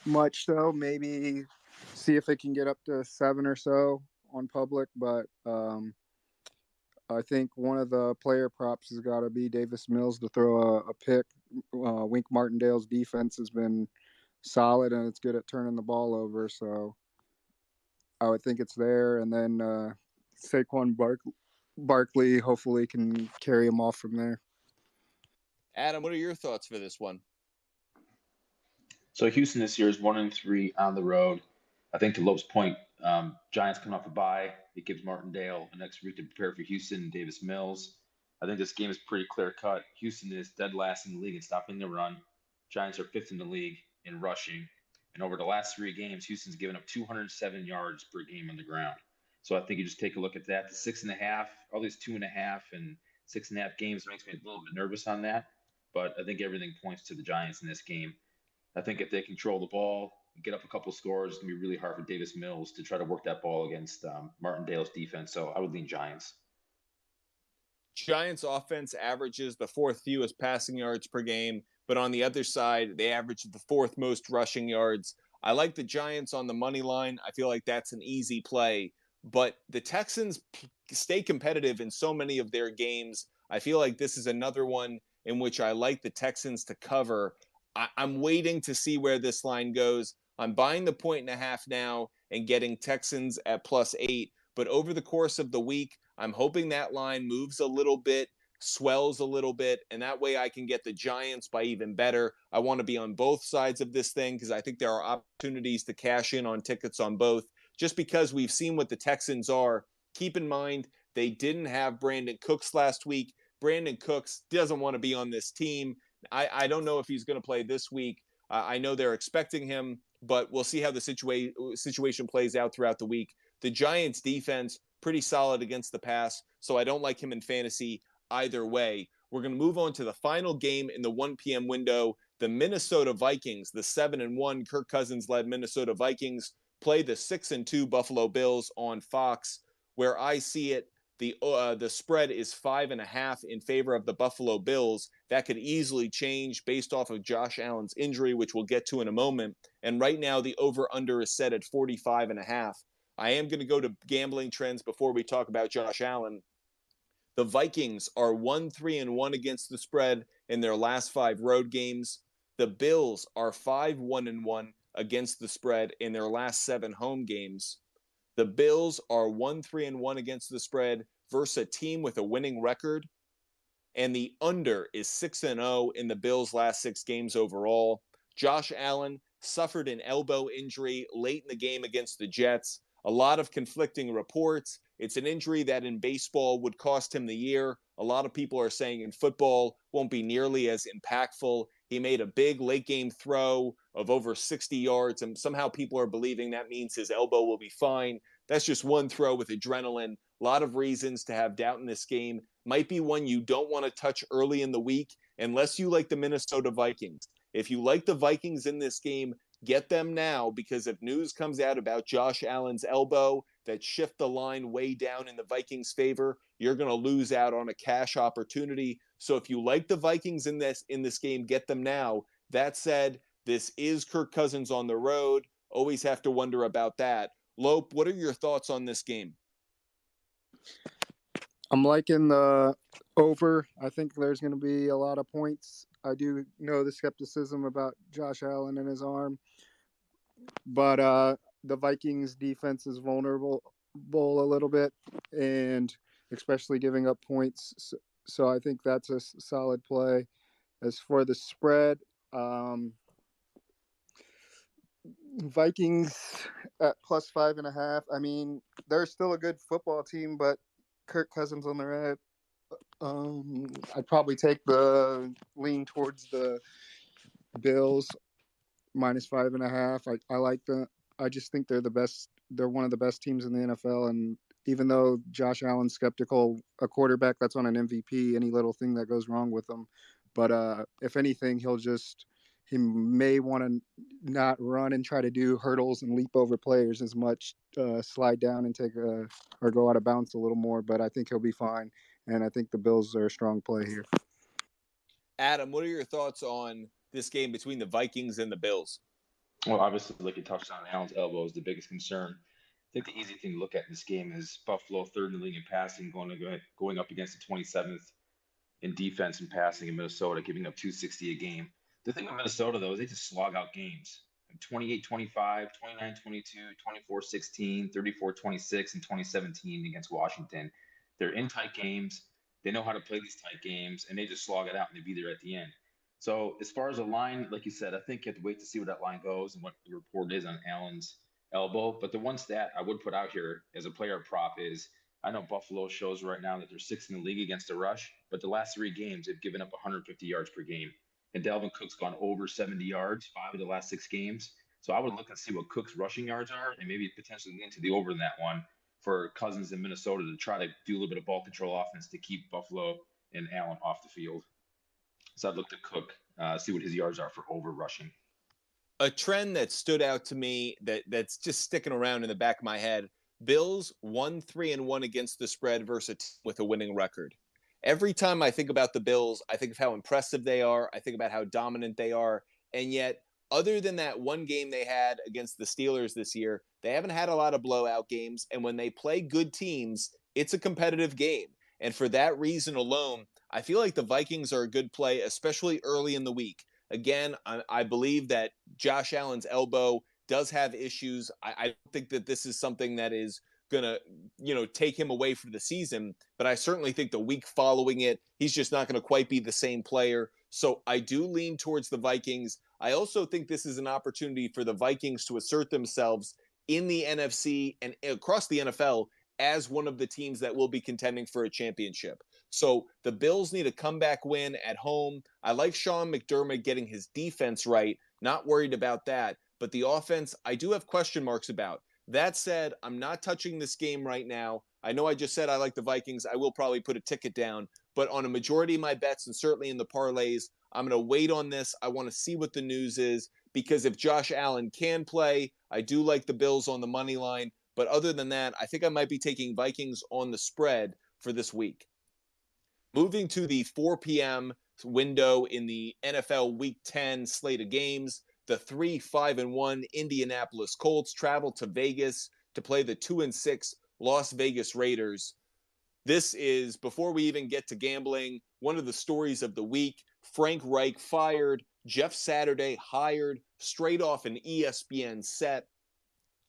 much though. Maybe see if it can get up to 7 or so on public, but I think one of the player props has got to be Davis Mills to throw a pick. Wink Martindale's defense has been solid and it's good at turning the ball over, so I would think it's there. And then Saquon Barkley hopefully can carry him off from there. Adam, what are your thoughts for this one? So Houston this year is 1-3 on the road. I think to Lope's point, Giants coming off a bye. It gives Martindale an extra week to prepare for Houston and Davis Mills. I think this game is pretty clear cut. Houston is dead last in the league in stopping the run. Giants are 5th in the league in rushing. And over the last 3 games, Houston's given up 207 yards per game on the ground. So I think you just take a look at that. The 6.5, all these 2.5 and 6.5 games makes me a little bit nervous on that. But I think everything points to the Giants in this game. I think if they control the ball, get up a couple scores, it's going to be really hard for Davis Mills to try to work that ball against Martindale's defense. So I would lean Giants. Giants offense averages the 4th fewest passing yards per game, but on the other side, they average the 4th most rushing yards. I like the Giants on the money line. I feel like that's an easy play, but the Texans stay competitive in so many of their games. I feel like this is another one in which I like the Texans to cover. I'm waiting to see where this line goes. I'm buying the 1.5 now and getting Texans at +8. But over the course of the week, I'm hoping that line moves a little bit, swells a little bit, and that way I can get the Giants by even better. I want to be on both sides of this thing because I think there are opportunities to cash in on tickets on both. Just because we've seen what the Texans are, keep in mind they didn't have Brandon Cooks last week. Brandon Cooks doesn't want to be on this team. I don't know if he's going to play this week. I know they're expecting him, but we'll see how the situation plays out throughout the week. The Giants defense, pretty solid against the pass, so I don't like him in fantasy either way. We're going to move on to the final game in the 1 p.m. window. The Minnesota Vikings, the 7-1 Kirk Cousins-led Minnesota Vikings, play the 6-2 Buffalo Bills on Fox. Where I see it, the spread is 5.5 in favor of the Buffalo Bills. That could easily change based off of Josh Allen's injury, which we'll get to in a moment. And right now, the over-under is set at 45.5. I am going to go to gambling trends before we talk about Josh Allen. The Vikings are 1-3-1 against the spread in their last 5 road games. The Bills are 5-1-1 against the spread in their last 7 home games. The Bills are 1-3-1 against the spread versus a team with a winning record. And the under is 6-0 in the Bills' last 6 games overall. Josh Allen suffered an elbow injury late in the game against the Jets. A lot of conflicting reports. It's an injury that in baseball would cost him the year. A lot of people are saying in football won't be nearly as impactful. He made a big late game throw of over 60 yards, and somehow people are believing that means his elbow will be fine. That's just one throw with adrenaline. A lot of reasons to have doubt in this game. Might be one you don't want to touch early in the week unless you like the Minnesota Vikings. If you like the Vikings in this game, get them now, because if news comes out about Josh Allen's elbow that shift the line way down in the Vikings' favor, you're going to lose out on a cash opportunity. So if you like the Vikings in this game, get them now. That said, this is Kirk Cousins on the road. Always have to wonder about that. Lope, what are your thoughts on this game? I'm liking the over. I think there's going to be a lot of points. I do know the skepticism about Josh Allen and his arm, but the Vikings defense is vulnerable a little bit, and especially giving up points. So I think that's a solid play. As for the spread, Vikings at +5.5. I mean, they're still a good football team, but Kirk Cousins on the red. I'd probably take the lean towards the Bills -5.5. I like them. I just think they're the best. They're one of the best teams in the NFL. And even though Josh Allen's skeptical, a quarterback that's on an MVP, any little thing that goes wrong with him. But if anything, he may want to not run and try to do hurdles and leap over players as much, slide down and or go out of bounds a little more. But I think he'll be fine. And I think the Bills are a strong play here. Adam, what are your thoughts on this game between the Vikings and the Bills? Well, obviously, like you touched on, Allen's elbow is the biggest concern. I think the easy thing to look at in this game is Buffalo third in the league in passing, going up against the 27th in defense and passing in Minnesota, giving up 260 a game. The thing with Minnesota, though, is they just slog out games. 28-25, 29-22, 24-16, 34-26, and 2017 against Washington. They're in tight games. They know how to play these tight games, and they just slog it out, and they be there at the end. So as far as the line, like you said, I think you have to wait to see where that line goes and what the report is on Allen's elbow. But the one stat I would put out here as a player prop is, I know Buffalo shows right now that they're sixth in the league against the rush, but the last 3 games, they've given up 150 yards per game. And Dalvin Cook's gone over 70 yards 5 of the last 6 games. So I would look and see what Cook's rushing yards are and maybe potentially lean to the over in that one for Cousins in Minnesota to try to do a little bit of ball control offense to keep Buffalo and Allen off the field. So I'd look to Cook, see what his yards are for over rushing. A trend that stood out to me that's just sticking around in the back of my head, Bills 1-3-1 against the spread versus a team with a winning record. Every time I think about the Bills, I think of how impressive they are. I think about how dominant they are. And yet, other than that one game they had against the Steelers this year, they haven't had a lot of blowout games. And when they play good teams, it's a competitive game. And for that reason alone, I feel like the Vikings are a good play, especially early in the week. Again, I believe that Josh Allen's elbow does have issues. I don't think that this is something that is going to, take him away for the season. But I certainly think the week following it, he's just not going to quite be the same player. So I do lean towards the Vikings. I also think this is an opportunity for the Vikings to assert themselves in the NFC and across the NFL as one of the teams that will be contending for a championship. So the Bills need a comeback win at home. I like Sean McDermott getting his defense right. Not worried about that. But the offense, I do have question marks about. That said, I'm not touching this game right now. I know I just said I like the Vikings. I will probably put a ticket down. But on a majority of my bets, and certainly in the parlays, I'm going to wait on this. I want to see what the news is. Because if Josh Allen can play, I do like the Bills on the money line. But other than that, I think I might be taking Vikings on the spread for this week. Moving to the 4 p.m. window in the NFL Week 10 slate of games, the 3-5-1 Indianapolis Colts travel to Vegas to play the 2-6 Las Vegas Raiders. This is, before we even get to gambling, one of the stories of the week. Frank Reich fired, Jeff Saturday hired, straight off an ESPN set.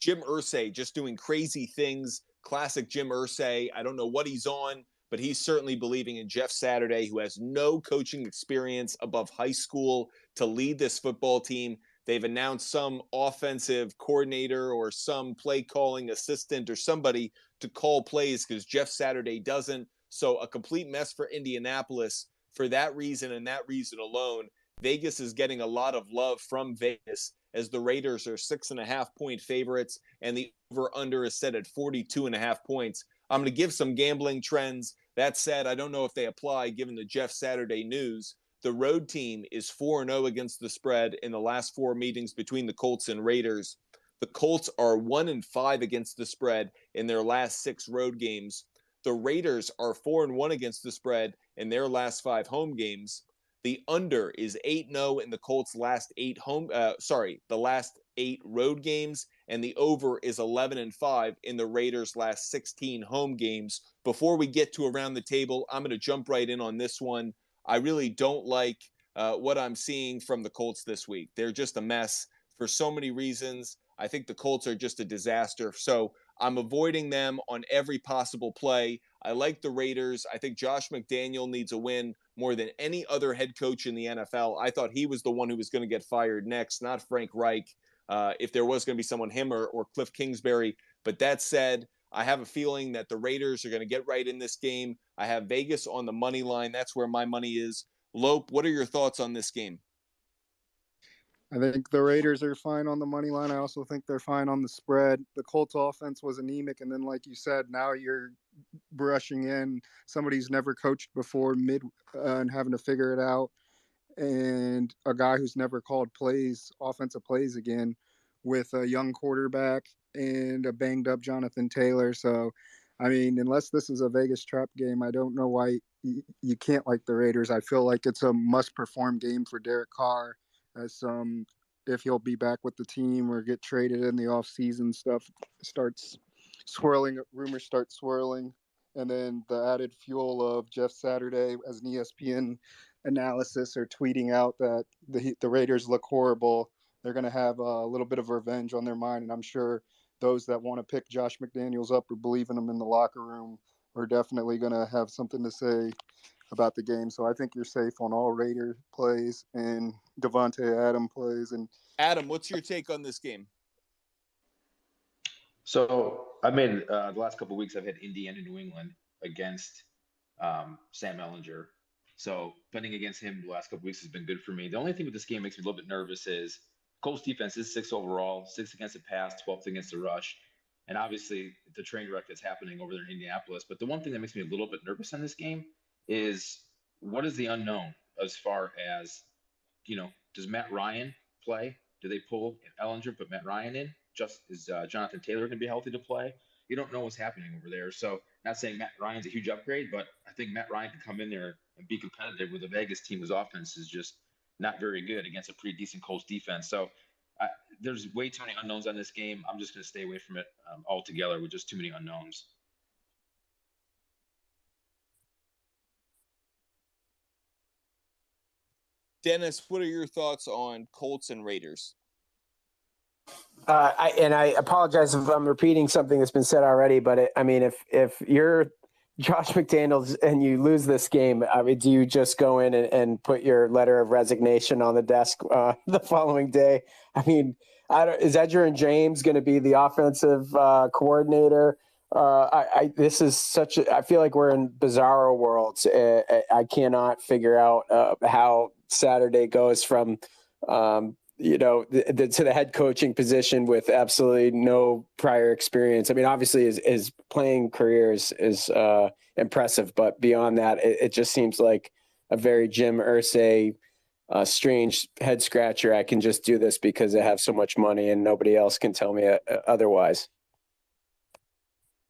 Jim Irsay just doing crazy things. Classic Jim Irsay. I don't know what he's on, but he's certainly believing in Jeff Saturday, who has no coaching experience above high school to lead this football team. They've announced some offensive coordinator or some play calling assistant or somebody to call plays because Jeff Saturday doesn't. So a complete mess for Indianapolis. For that reason and that reason alone, Vegas is getting a lot of love from Vegas as the Raiders are 6.5-point favorites, and the over-under is set at 42.5 points. I'm going to give some gambling trends. That said, I don't know if they apply given the Jeff Saturday news. The road team is 4-0 against the spread in the last 4 meetings between the Colts and Raiders. The Colts are 1-5 against the spread in their last 6 road games. The Raiders are 4-1 against the spread in their last 5 home games. The under is 8-0 in the Colts' last 8 road games, and the over is 11-5 in the Raiders' last 16 home games. Before we get to around the table, I'm going to jump right in on this one. I really don't like what I'm seeing from the Colts this week. They're just a mess for so many reasons. I think the Colts are just a disaster. So I'm avoiding them on every possible play. I like the Raiders. I think Josh McDaniel needs a win more than any other head coach in the NFL. I thought he was the one who was going to get fired next, not Frank Reich. If there was going to be someone, him or Cliff Kingsbury. But that said, I have a feeling that the Raiders are going to get right in this game. I have Vegas on the money line. That's where my money is. Lope, what are your thoughts on this game? I think the Raiders are fine on the money line. I also think they're fine on the spread. The Colts offense was anemic, and then, like you said, now you're brushing in somebody who's never coached before and having to figure it out, and a guy who's never called offensive plays again, with a young quarterback and a banged-up Jonathan Taylor. So, I mean, unless this is a Vegas trap game, I don't know why you can't like the Raiders. I feel like it's a must-perform game for Derek Carr. As if he'll be back with the team or get traded in the offseason, stuff starts swirling, rumors start swirling, and then the added fuel of Jeff Saturday as an ESPN analysis are tweeting out that the Raiders look horrible. They're going to have a little bit of revenge on their mind, and I'm sure those that want to pick Josh McDaniels up or believe in him in the locker room are definitely going to have something to say about the game. So I think you're safe on all Raider plays and Devontae Adam plays. And Adam, what's your take on this game? So I made the last couple of weeks I've had Indiana, New England against Sam Ellinger. So betting against him the last couple of weeks has been good for me. The only thing with this game makes me a little bit nervous is Colts defense is 6th overall, 6th against the pass, 12th against the rush. And obviously the train wreck that's happening over there in Indianapolis. But the one thing that makes me a little bit nervous on this game is what is the unknown as far as, does Matt Ryan play? Do they pull Ellinger, put Matt Ryan in? Is Jonathan Taylor going to be healthy to play? You don't know what's happening over there. So not saying Matt Ryan's a huge upgrade, but I think Matt Ryan can come in there and be competitive with a Vegas team whose offense is just not very good against a pretty decent Colts defense. So there's way too many unknowns on this game. I'm just going to stay away from it altogether with just too many unknowns. Dennis, what are your thoughts on Colts and Raiders? I apologize if I'm repeating something that's been said already, but if you're Josh McDaniels and you lose this game, do you just go in and put your letter of resignation on the desk the following day? Is Edgerrin James going to be the offensive coordinator? I feel like we're in bizarro worlds. I cannot figure out how Saturday goes from to the head coaching position with absolutely no prior experience. Obviously his playing career is impressive, but beyond that, it just seems like a very Jim Irsay strange head scratcher. I can just do this because I have so much money and nobody else can tell me otherwise.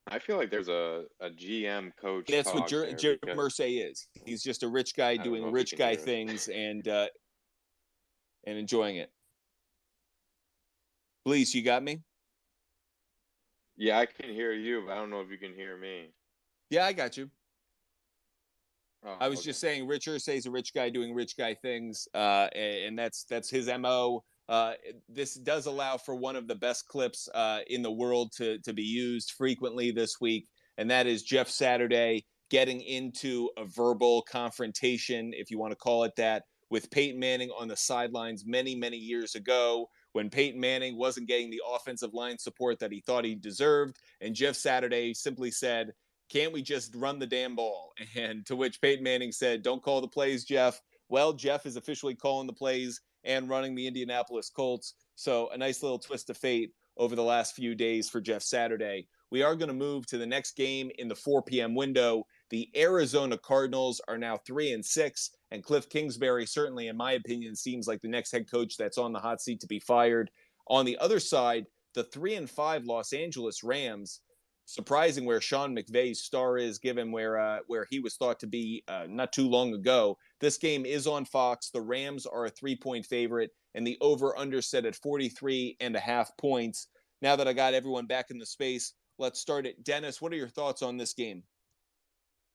I feel like there's a GM coach. That's what Jim Irsay is. He's just a rich guy doing rich guy things and enjoying it. Blease, you got me? Yeah, I can hear you, but I don't know if you can hear me. Yeah, I got you. Oh, I was just saying Rich Irsay's a rich guy doing rich guy things, and that's his MO. This does allow for one of the best clips in the world to be used frequently this week, and that is Jeff Saturday getting into a verbal confrontation, if you want to call it that, with Peyton Manning on the sidelines many, many years ago when Peyton Manning wasn't getting the offensive line support that he thought he deserved. And Jeff Saturday simply said, "Can't we just run the damn ball?" And to which Peyton Manning said, "Don't call the plays, Jeff." Well, Jeff is officially calling the plays and running the Indianapolis Colts. So a nice little twist of fate over the last few days for Jeff Saturday. We are going to move to the next game in the 4 p.m. window. The Arizona Cardinals are now 3-6, and Cliff Kingsbury, certainly in my opinion, seems like the next head coach that's on the hot seat to be fired. On the other side, the 3-5 Los Angeles Rams, surprising where Sean McVay's star is, given where he was thought to be not too long ago. This game is on Fox. The Rams are a 3-point favorite, and the over-under set at 43.5 points. Now that I got everyone back in the space, let's start it. Dennis, what are your thoughts on this game?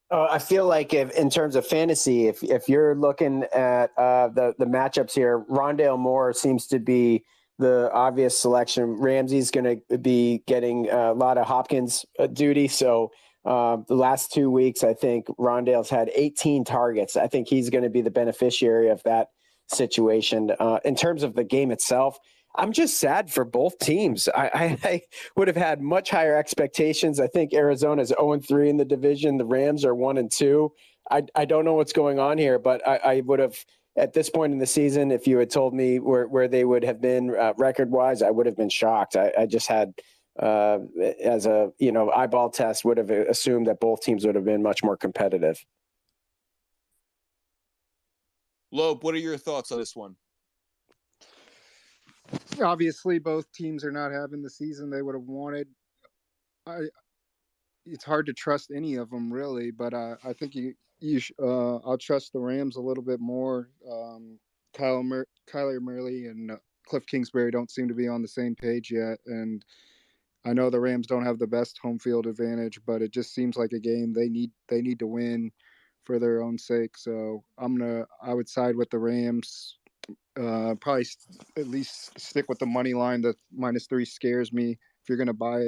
I feel like in terms of fantasy, if you're looking at the matchups here, Rondale Moore seems to be the obvious selection. Ramsey's going to be getting a lot of Hopkins duty. So the last 2 weeks, I think Rondale's had 18 targets. I think he's going to be the beneficiary of that situation. In terms of the game itself, I'm just sad for both teams. I would have had much higher expectations. I think Arizona's 0-3 in the division. The Rams are 1-2. I don't know what's going on here, but I would have, at this point in the season, if you had told me where they would have been record-wise, I would have been shocked. I just had, as a eyeball test, would have assumed that both teams would have been much more competitive. Loeb, what are your thoughts on this one? Obviously, both teams are not having the season they would have wanted. It's hard to trust any of them, really, but I think I'll trust the Rams a little bit more. Kyler Murray and Cliff Kingsbury don't seem to be on the same page yet, and I know the Rams don't have the best home field advantage, but it just seems like a game they need to win for their own sake. So I would side with the Rams. Probably at least stick with the money line. The -3 scares me. If you're going to buy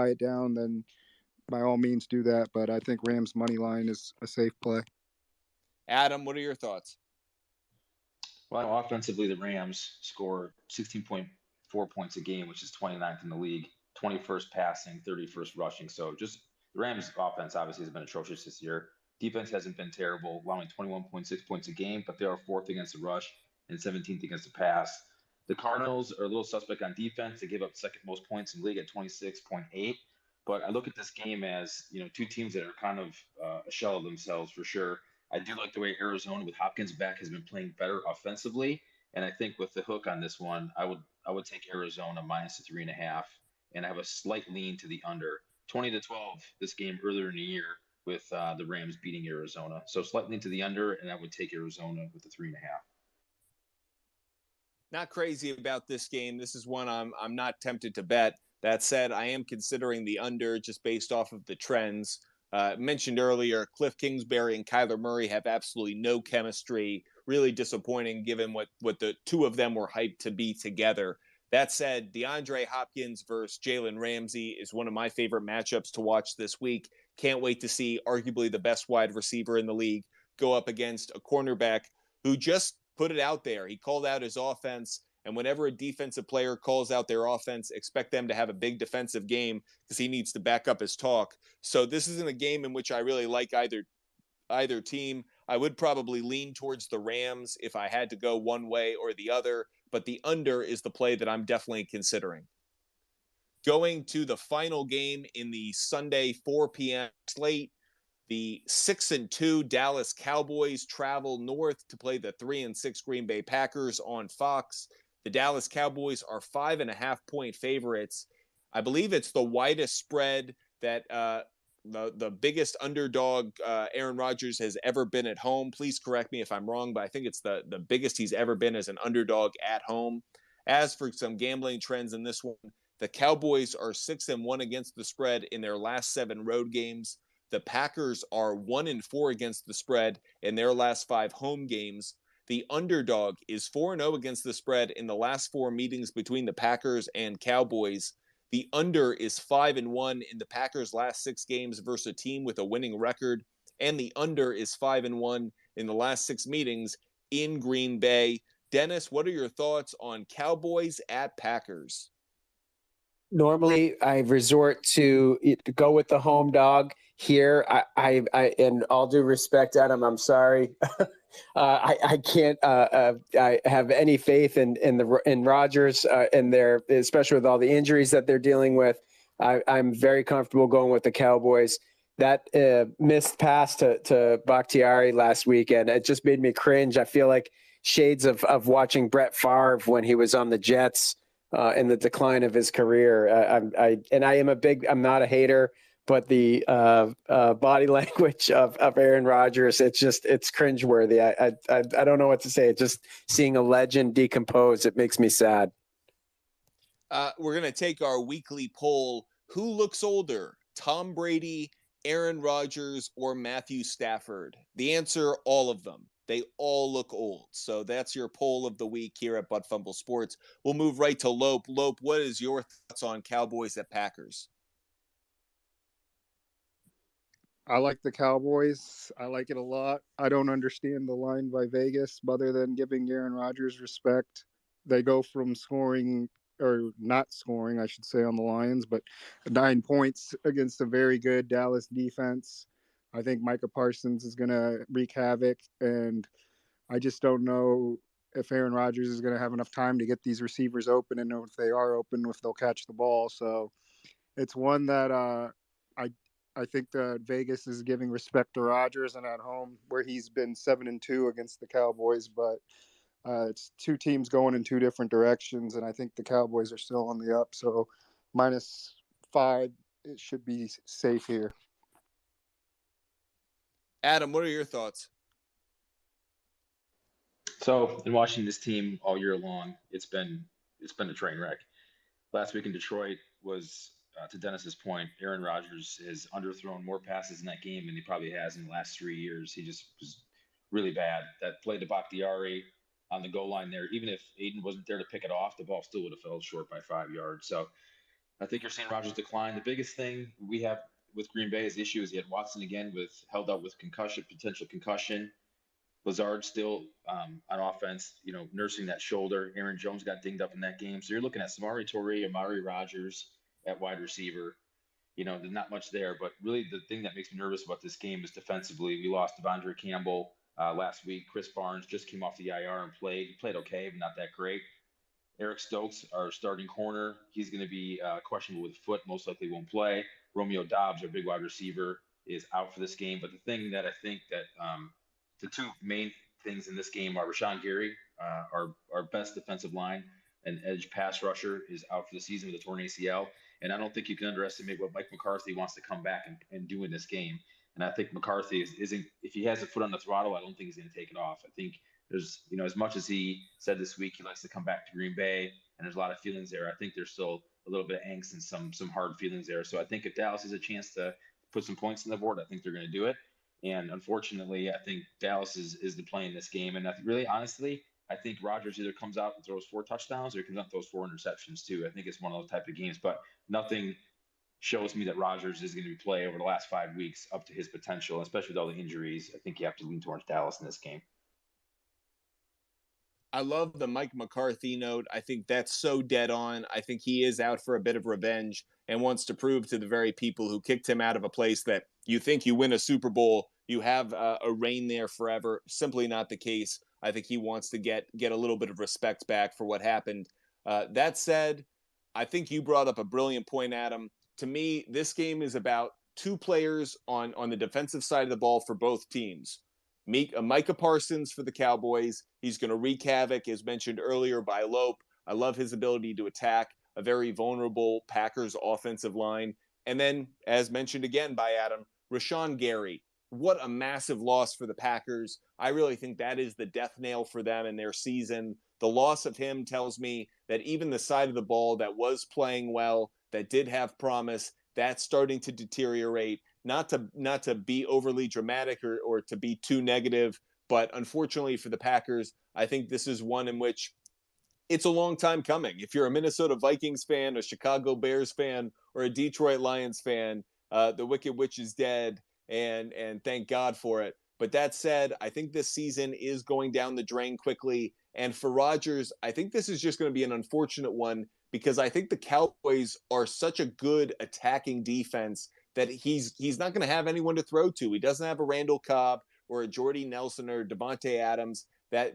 it down, then by all means do that. But I think Rams money line is a safe play. Adam, what are your thoughts? Well, offensively, the Rams score 16.4 points a game, which is 29th in the league, 21st passing, 31st rushing. So just the Rams offense obviously has been atrocious this year. Defense hasn't been terrible, allowing 21.6 points a game, but they are 4th against the rush and 17th against the pass. The Cardinals are a little suspect on defense. They give up second most points in the league at 26.8. But I look at this game as, two teams that are kind of a shell of themselves for sure. I do like the way Arizona with Hopkins back has been playing better offensively. And I think with the hook on this one, I would take Arizona -3.5. And I have a slight lean to the under. 20-12 this game earlier in the year with the Rams beating Arizona. So slight lean to the under, and I would take Arizona with the 3.5. Not crazy about this game. This is one I'm not tempted to bet. That said, I am considering the under just based off of the trends. Mentioned earlier, Cliff Kingsbury and Kyler Murray have absolutely no chemistry. Really disappointing given what the two of them were hyped to be together. That said, DeAndre Hopkins versus Jalen Ramsey is one of my favorite matchups to watch this week. Can't wait to see arguably the best wide receiver in the league go up against a cornerback who just put it out there. He called out his offense, and whenever a defensive player calls out their offense, expect them to have a big defensive game because he needs to back up his talk. So this isn't a game in which I really like either team. I would probably lean towards the Rams if I had to go one way or the other, but the under is the play that I'm definitely considering. Going to the final game in the Sunday 4 p.m. slate, the 6-2 Dallas Cowboys travel north to play the 3-6 Green Bay Packers on Fox. The Dallas Cowboys are 5.5-point favorites. I believe it's the widest spread that the biggest underdog Aaron Rodgers has ever been at home. Please correct me if I'm wrong, but I think it's the biggest he's ever been as an underdog at home. As for some gambling trends in this one, the Cowboys are 6-1 against the spread in their last 7 road games. The Packers are 1-4 against the spread in their last 5 home games. The underdog is 4-0 against the spread in the last 4 meetings between the Packers and Cowboys. The under is 5-1 in the Packers' last 6 games versus a team with a winning record. And the under is 5-1 in the last 6 meetings in Green Bay. Dennis, what are your thoughts on Cowboys at Packers? Normally, I resort to go with the home dog here. I in all due respect, Adam, I'm sorry. I can't I have any faith in Rodgers and their, especially with all the injuries that they're dealing with. I'm very comfortable going with the Cowboys. That missed pass to Bakhtiari last weekend, it just made me cringe. I feel like shades of watching Brett Favre when he was on the Jets in the decline of his career. I'm not a hater, but the body language of Aaron Rodgers, it's cringeworthy. I don't know what to say. Just seeing a legend decompose, it makes me sad. We're going to take our weekly poll. Who looks older, Tom Brady, Aaron Rodgers, or Matthew Stafford? The answer, all of them. They all look old. So that's your poll of the week here at Butt Fumble Sports. We'll move right to Lope. Lope, what is your thoughts on Cowboys at Packers? I like the Cowboys. I like it a lot. I don't understand the line by Vegas, other than giving Aaron Rodgers respect. They go from scoring, or not scoring, I should say, on the Lions, but 9 points against a very good Dallas defense. I think Micah Parsons is going to wreak havoc, and I just don't know if Aaron Rodgers is going to have enough time to get these receivers open, and if they are open, if they'll catch the ball. So it's one that I think that Vegas is giving respect to Rodgers, and at home where he's been 7-2 against the Cowboys, but it's two teams going in two different directions, and I think the Cowboys are still on the up. So -5, it should be safe here. Adam, what are your thoughts? So, in watching this team all year long, it's been a train wreck. Last week in Detroit was, to Dennis's point, Aaron Rodgers has underthrown more passes in that game than he probably has in the last 3 years. He just was really bad. That play to Bakhtiari on the goal line there, even if Aiden wasn't there to pick it off, the ball still would have fell short by 5 yards. So I think you're seeing Rodgers decline. The biggest thing we have with Green Bay is the issue is he had Watson again held out with potential concussion. Lazard still on offense, nursing that shoulder. Aaron Jones got dinged up in that game. So you're looking at Samori Toure, Amari Rodgers at wide receiver. There's not much there. But really the thing that makes me nervous about this game is defensively. We lost Devondre Campbell last week. Chris Barnes just came off the IR and played. He played okay, but not that great. Eric Stokes, our starting corner, he's going to be questionable with foot, most likely won't play. Romeo Doubs, our big wide receiver, is out for this game. But the thing that I think that the two main things in this game are Rashawn Gary, our best defensive line and edge pass rusher, is out for the season with a torn ACL. And I don't think you can underestimate what Mike McCarthy wants to come back and do in this game. And I think McCarthy isn't, if he has a foot on the throttle, I don't think he's going to take it off. I think there's, as much as he said this week he likes to come back to Green Bay, and there's a lot of feelings there, I think there's still a little bit of angst and some hard feelings there. So I think if Dallas has a chance to put some points on the board, I think they're going to do it. And unfortunately, I think Dallas is the play in this game. And honestly, I think Rodgers either comes out and throws 4 touchdowns or he comes out and throws 4 interceptions too. I think it's one of those type of games, but nothing shows me that Rodgers is going to play over the last 5 weeks up to his potential, especially with all the injuries. I think you have to lean towards Dallas in this game. I love the Mike McCarthy note. I think that's so dead on. I think he is out for a bit of revenge and wants to prove to the very people who kicked him out of a place that you think you win a Super Bowl, you have a reign there forever. Simply not the case. I think he wants to get a little bit of respect back for what happened. That said, I think you brought up a brilliant point, Adam. To me, this game is about 2 players on the defensive side of the ball for both teams. Micah Parsons for the Cowboys. He's going to wreak havoc, as mentioned earlier by Lope. I love his ability to attack a very vulnerable Packers offensive line. And then, as mentioned again by Adam, Rashawn Gary. What a massive loss for the Packers. I really think that is the death nail for them in their season. The loss of him tells me that even the side of the ball that was playing well, that did have promise, that's starting to deteriorate. Not to be overly dramatic or to be too negative, but unfortunately for the Packers, I think this is one in which it's a long time coming. If you're a Minnesota Vikings fan, a Chicago Bears fan, or a Detroit Lions fan, the Wicked Witch is dead, and thank God for it. But that said, I think this season is going down the drain quickly. And for Rodgers, I think this is just going to be an unfortunate one because I think the Cowboys are such a good attacking defense that he's not going to have anyone to throw to. He doesn't have a Randall Cobb or a Jordy Nelson or Devontae Adams, that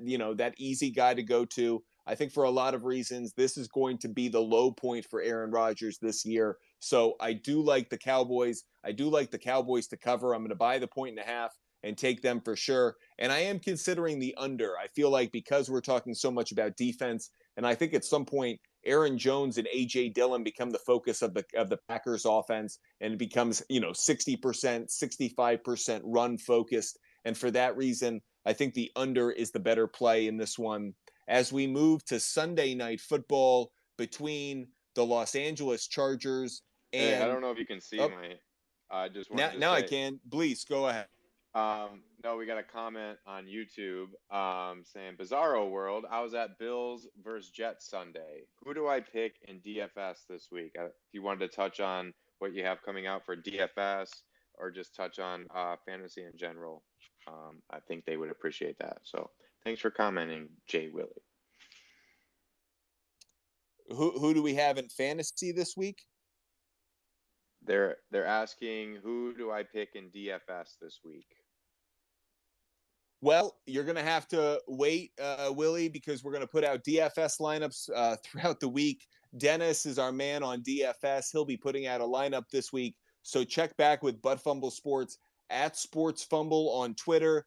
easy guy to go to. I think for a lot of reasons, this is going to be the low point for Aaron Rodgers this year. So I do like the Cowboys. I do like the Cowboys to cover. I'm going to buy the 1.5 and take them for sure. And I am considering the under. I feel like because we're talking so much about defense, and I think at some point Aaron Jones and A.J. Dillon become the focus of the Packers offense, and it becomes 60%, 65% run focused. And for that reason, I think the under is the better play in this one. As we move to Sunday night football between the Los Angeles Chargers and Hey, I don't know if you can see my. I just wanted to now say, I can. Please go ahead. No, we got a comment on YouTube saying Bizarro World. I was at Bills versus Jets Sunday. Who do I pick in DFS this week? If you wanted to touch on what you have coming out for DFS or just touch on fantasy in general, I think they would appreciate that. So thanks for commenting, Jay Willie. Who do we have in fantasy this week? They're asking, who do I pick in DFS this week? Well, you're going to have to wait, Willie, because we're going to put out DFS lineups throughout the week. Dennis is our man on DFS. He'll be putting out a lineup this week. So check back with Butt Fumble Sports at Sports Fumble on Twitter,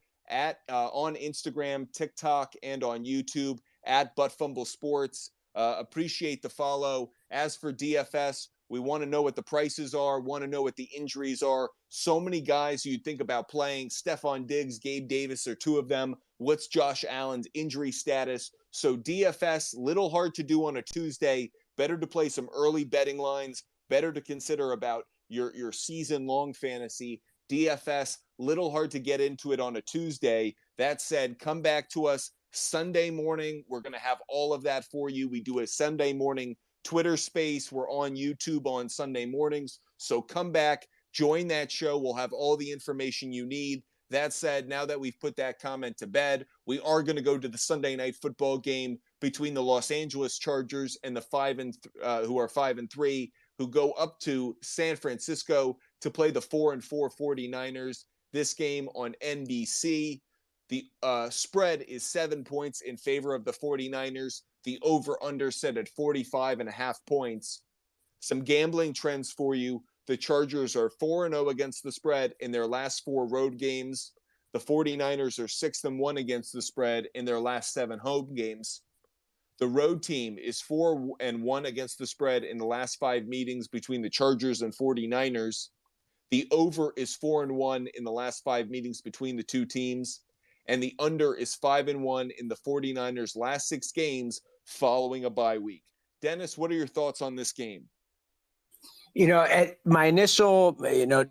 on Instagram, TikTok, and on YouTube at Butt Fumble Sports. Appreciate the follow. As for DFS, we want to know what the prices are, want to know what the injuries are. So many guys you'd think about playing. Stephon Diggs, Gabe Davis are two of them. What's Josh Allen's injury status? So DFS, little hard to do on a Tuesday. Better to play some early betting lines. Better to consider about your season-long fantasy. DFS, little hard to get into it on a Tuesday. That said, come back to us Sunday morning. We're going to have all of that for you. We do a Sunday morning Twitter space. We're on YouTube on Sunday mornings. So come back, join that show. We'll have all the information you need. That said, now that we've put that comment to bed, we are going to go to the Sunday night football game between the Los Angeles Chargers and the who are 5-3, who go up to San Francisco to play the 4-4 49ers. This game on NBC. The spread is 7 points in favor of the 49ers. The over-under set at 45.5 points. Some gambling trends for you. The Chargers are 4-0 against the spread in their last 4 road games. The 49ers are 6-1 against the spread in their last 7 home games. The road team is 4-1 against the spread in the last 5 meetings between the Chargers and 49ers. The over is 4-1 in the last 5 meetings between the two teams. And the under is 5-1 in the 49ers' last 6 games following a bye week. Dennis, what are your thoughts on this game? At my initial,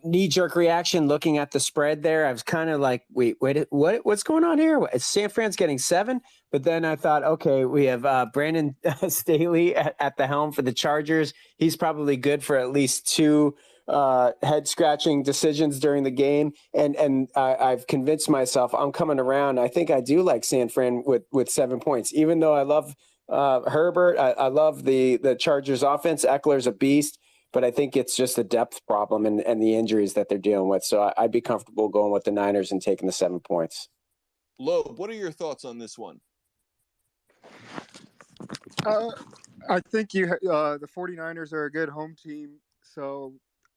knee-jerk reaction looking at the spread there, I was kind of like, wait, what's going on here? San Fran's getting 7? But then I thought, okay, we have Brandon Staley at the helm for the Chargers. He's probably good for at least 2 head-scratching decisions during the game. And I've convinced myself I'm coming around. I think I do like San Fran with 7 points, even though I love Herbert. I love the Chargers offense. Eckler's a beast. But I think it's just a depth problem and the injuries that they're dealing with. So I'd be comfortable going with the Niners and taking the 7 points. Loeb, what are your thoughts on this one? I think the 49ers are a good home team. So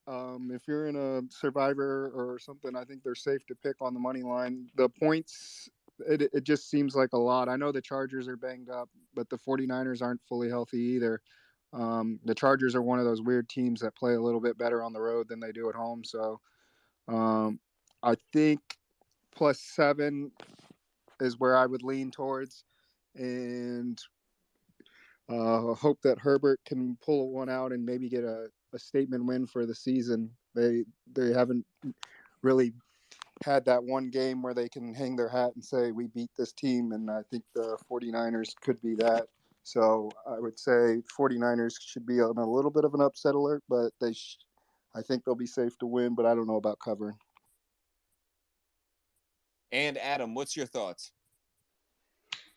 if you're in a survivor or something, I think they're safe to pick on the money line. The points, it just seems like a lot. I know the Chargers are banged up, but the 49ers aren't fully healthy either. The Chargers are one of those weird teams that play a little bit better on the road than they do at home. So I think +7 is where I would lean towards, and hope that Herbert can pull one out and maybe get a statement win for the season. They haven't really had that one game where they can hang their hat and say, we beat this team, and I think the 49ers could be that. So I would say 49ers should be on a little bit of an upset alert, but I think they'll be safe to win, but I don't know about covering. And Adam, what's your thoughts?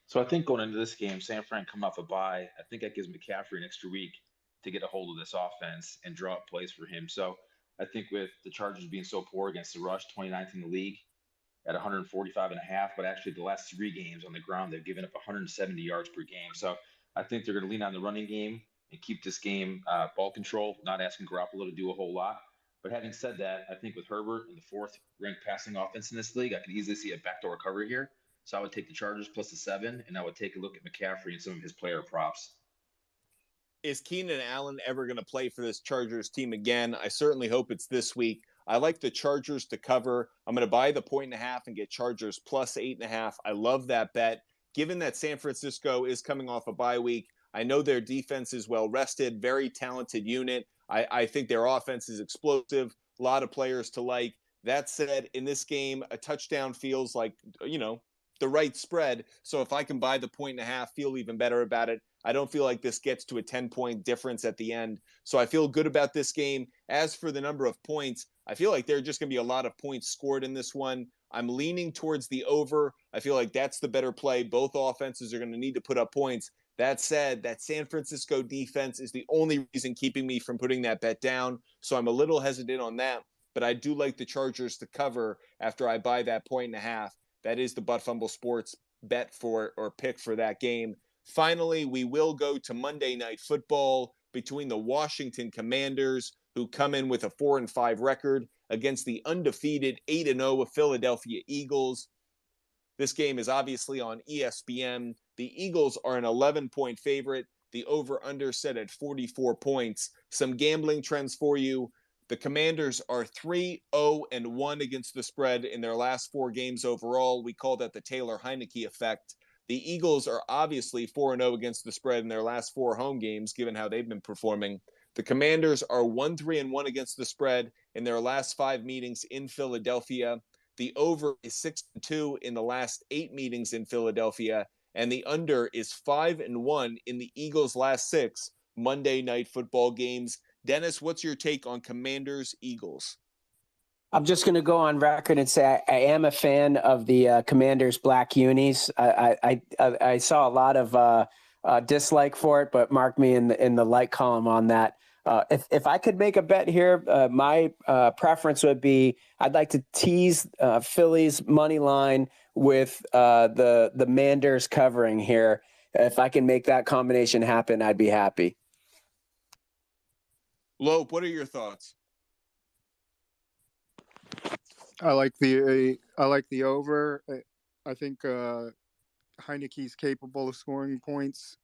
So I think going into this game, San Fran come off a bye. I think that gives McCaffrey an extra week to get a hold of this offense and draw up plays for him. So I think with the Chargers being so poor against the rush, 29th in the league at 145.5, but actually the last 3 games on the ground, they've given up 170 yards per game. So I think they're going to lean on the running game and keep this game ball control, not asking Garoppolo to do a whole lot. But having said that, I think with Herbert and the 4th-ranked passing offense in this league, I could easily see a backdoor recovery here. So I would take the Chargers plus the 7, and I would take a look at McCaffrey and some of his player props. Is Keenan Allen ever going to play for this Chargers team again? I certainly hope it's this week. I like the Chargers to cover. I'm going to buy the 1.5 and get Chargers plus 8.5. I love that bet. Given that San Francisco is coming off a bye week, I know their defense is well rested, very talented unit. I think their offense is explosive, a lot of players to like. That said, in this game, a touchdown feels like, the right spread. So if I can buy the 1.5, feel even better about it. I don't feel like this gets to a 10-point difference at the end. So I feel good about this game. As for the number of points, I feel like there are just going to be a lot of points scored in this one. I'm leaning towards the over. I feel like that's the better play. Both offenses are going to need to put up points. That said, that San Francisco defense is the only reason keeping me from putting that bet down. So I'm a little hesitant on that. But I do like the Chargers to cover after I buy that 1.5. That is the Butt Fumble Sports bet for or pick for that game. Finally, we will go to Monday Night Football between the Washington Commanders, who come in with a 4-5 record, against the undefeated 8-0 Philadelphia Eagles. This game is obviously on ESPN. The Eagles are an 11-point favorite. The over-under set at 44 points. Some gambling trends for you. The Commanders are 3-0-1 against the spread in their last 4 games overall. We call that the Taylor Heineke effect. The Eagles are obviously 4-0 against the spread in their last 4 home games, given how they've been performing. The Commanders are 1-3-1 against the spread in their last 5 meetings in Philadelphia. The over is 6-2 in the last 8 meetings in Philadelphia, and the under is 5-1 in the Eagles' last 6 Monday Night Football games. Dennis, what's your take on Commanders Eagles? I'm just going to go on record and say I am a fan of the Commanders black unis. I saw a lot of dislike for it, but mark me in the like column on that. If I could make a bet here, my preference would be I'd like to tease Philly's money line with the Manders covering here. If I can make that combination happen, I'd be happy. Lope, what are your thoughts? I like the over. I think Heineke's capable of scoring points.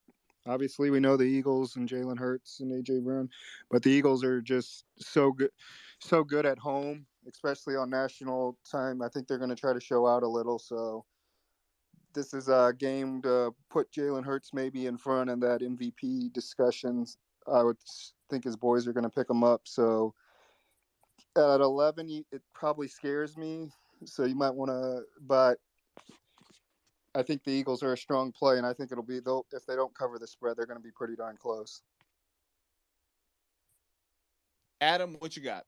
Obviously, we know the Eagles and Jalen Hurts and A.J. Brown, but the Eagles are just so good at home, especially on national time. I think they're going to try to show out a little. So this is a game to put Jalen Hurts maybe in front of that MVP discussions. I would think his boys are going to pick him up. So at 11, it probably scares me. So you might want to, but I think the Eagles are a strong play, and I think it'll be, if they don't cover the spread, they're going to be pretty darn close. Adam, what you got?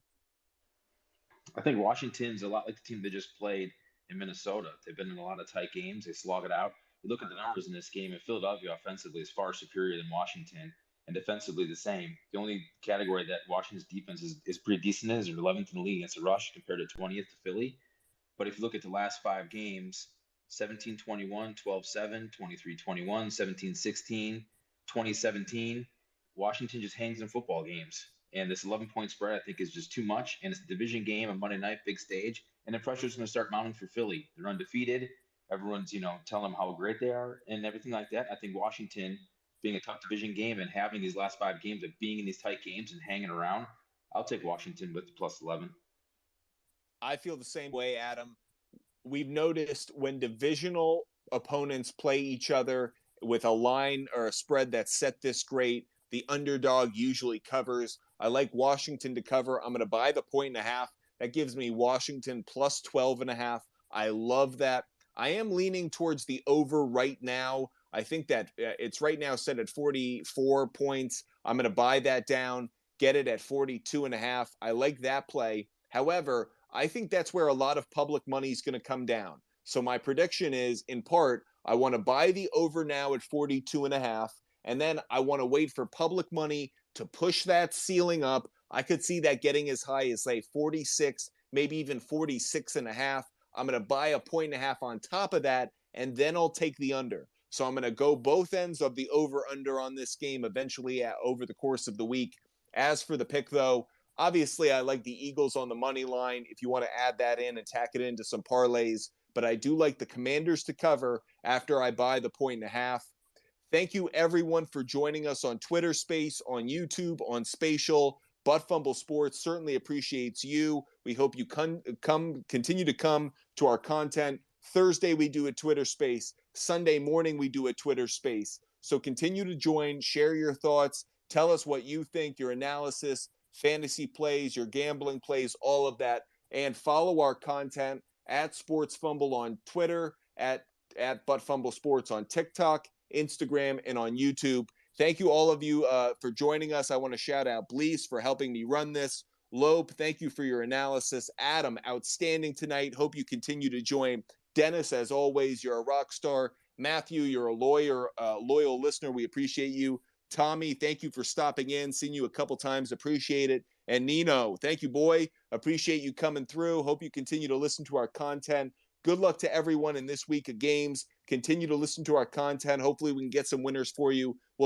I think Washington's a lot like the team they just played in Minnesota. They've been in a lot of tight games. They slog it out. You look at the numbers in this game, and Philadelphia offensively is far superior than Washington, and defensively the same. The only category that Washington's defense is pretty decent in is they're 11th in the league against the rush compared to 20th to Philly. But if you look at the last 5 games, 17-21, 12-7, 23-21, 17-16, 20-17, Washington just hangs in football games. And this 11-point spread, I think, is just too much. And it's a division game, a Monday night, big stage. And the pressure's going to start mounting for Philly. They're undefeated. Everyone's, telling them how great they are and everything like that. I think Washington, being a tough division game and having these last 5 games of being in these tight games and hanging around, I'll take Washington with the plus 11. I feel the same way, Adam. We've noticed when divisional opponents play each other with a line or a spread that's set this great, the underdog usually covers. I like Washington to cover. I'm going to buy the 1.5. That gives me Washington plus 12.5. I love that. I am leaning towards the over right now. I think that it's right now set at 44 points. I'm going to buy that down, get it at 42.5. I like that play. However, I think that's where a lot of public money is going to come down. So my prediction is, in part, I want to buy the over now at 42.5, and then I want to wait for public money to push that ceiling up. I could see that getting as high as, say, 46, maybe even 46.5. I'm going to buy 1.5 on top of that, and then I'll take the under. So I'm going to go both ends of the over-under on this game eventually over the course of the week. As for the pick, though, obviously I like the Eagles on the money line if you want to add that in and tack it into some parlays. But I do like the Commanders to cover after I buy the 1.5. Thank you, everyone, for joining us on Twitter Space, on YouTube, on Spatial. Butt Fumble Sports certainly appreciates you. We hope you continue to come to our content. Thursday, we do a Twitter Space. Sunday morning, we do a Twitter Space. So continue to join, share your thoughts, tell us what you think, your analysis, fantasy plays, your gambling plays, all of that. And follow our content at Sports Fumble on Twitter, at Butt Fumble Sports on TikTok, Instagram, and on YouTube. Thank you, all of you, for joining us. I want to shout out Blease for helping me run this. Lope, thank you for your analysis. Adam, outstanding tonight. Hope you continue to join. Dennis, as always, you're a rock star. Matthew, you're a loyal listener. We appreciate you. Tommy, thank you for stopping in. Seen you a couple times. Appreciate it. And Nino, thank you, boy. Appreciate you coming through. Hope you continue to listen to our content. Good luck to everyone in this week of games. Continue to listen to our content. Hopefully we can get some winners for you. We'll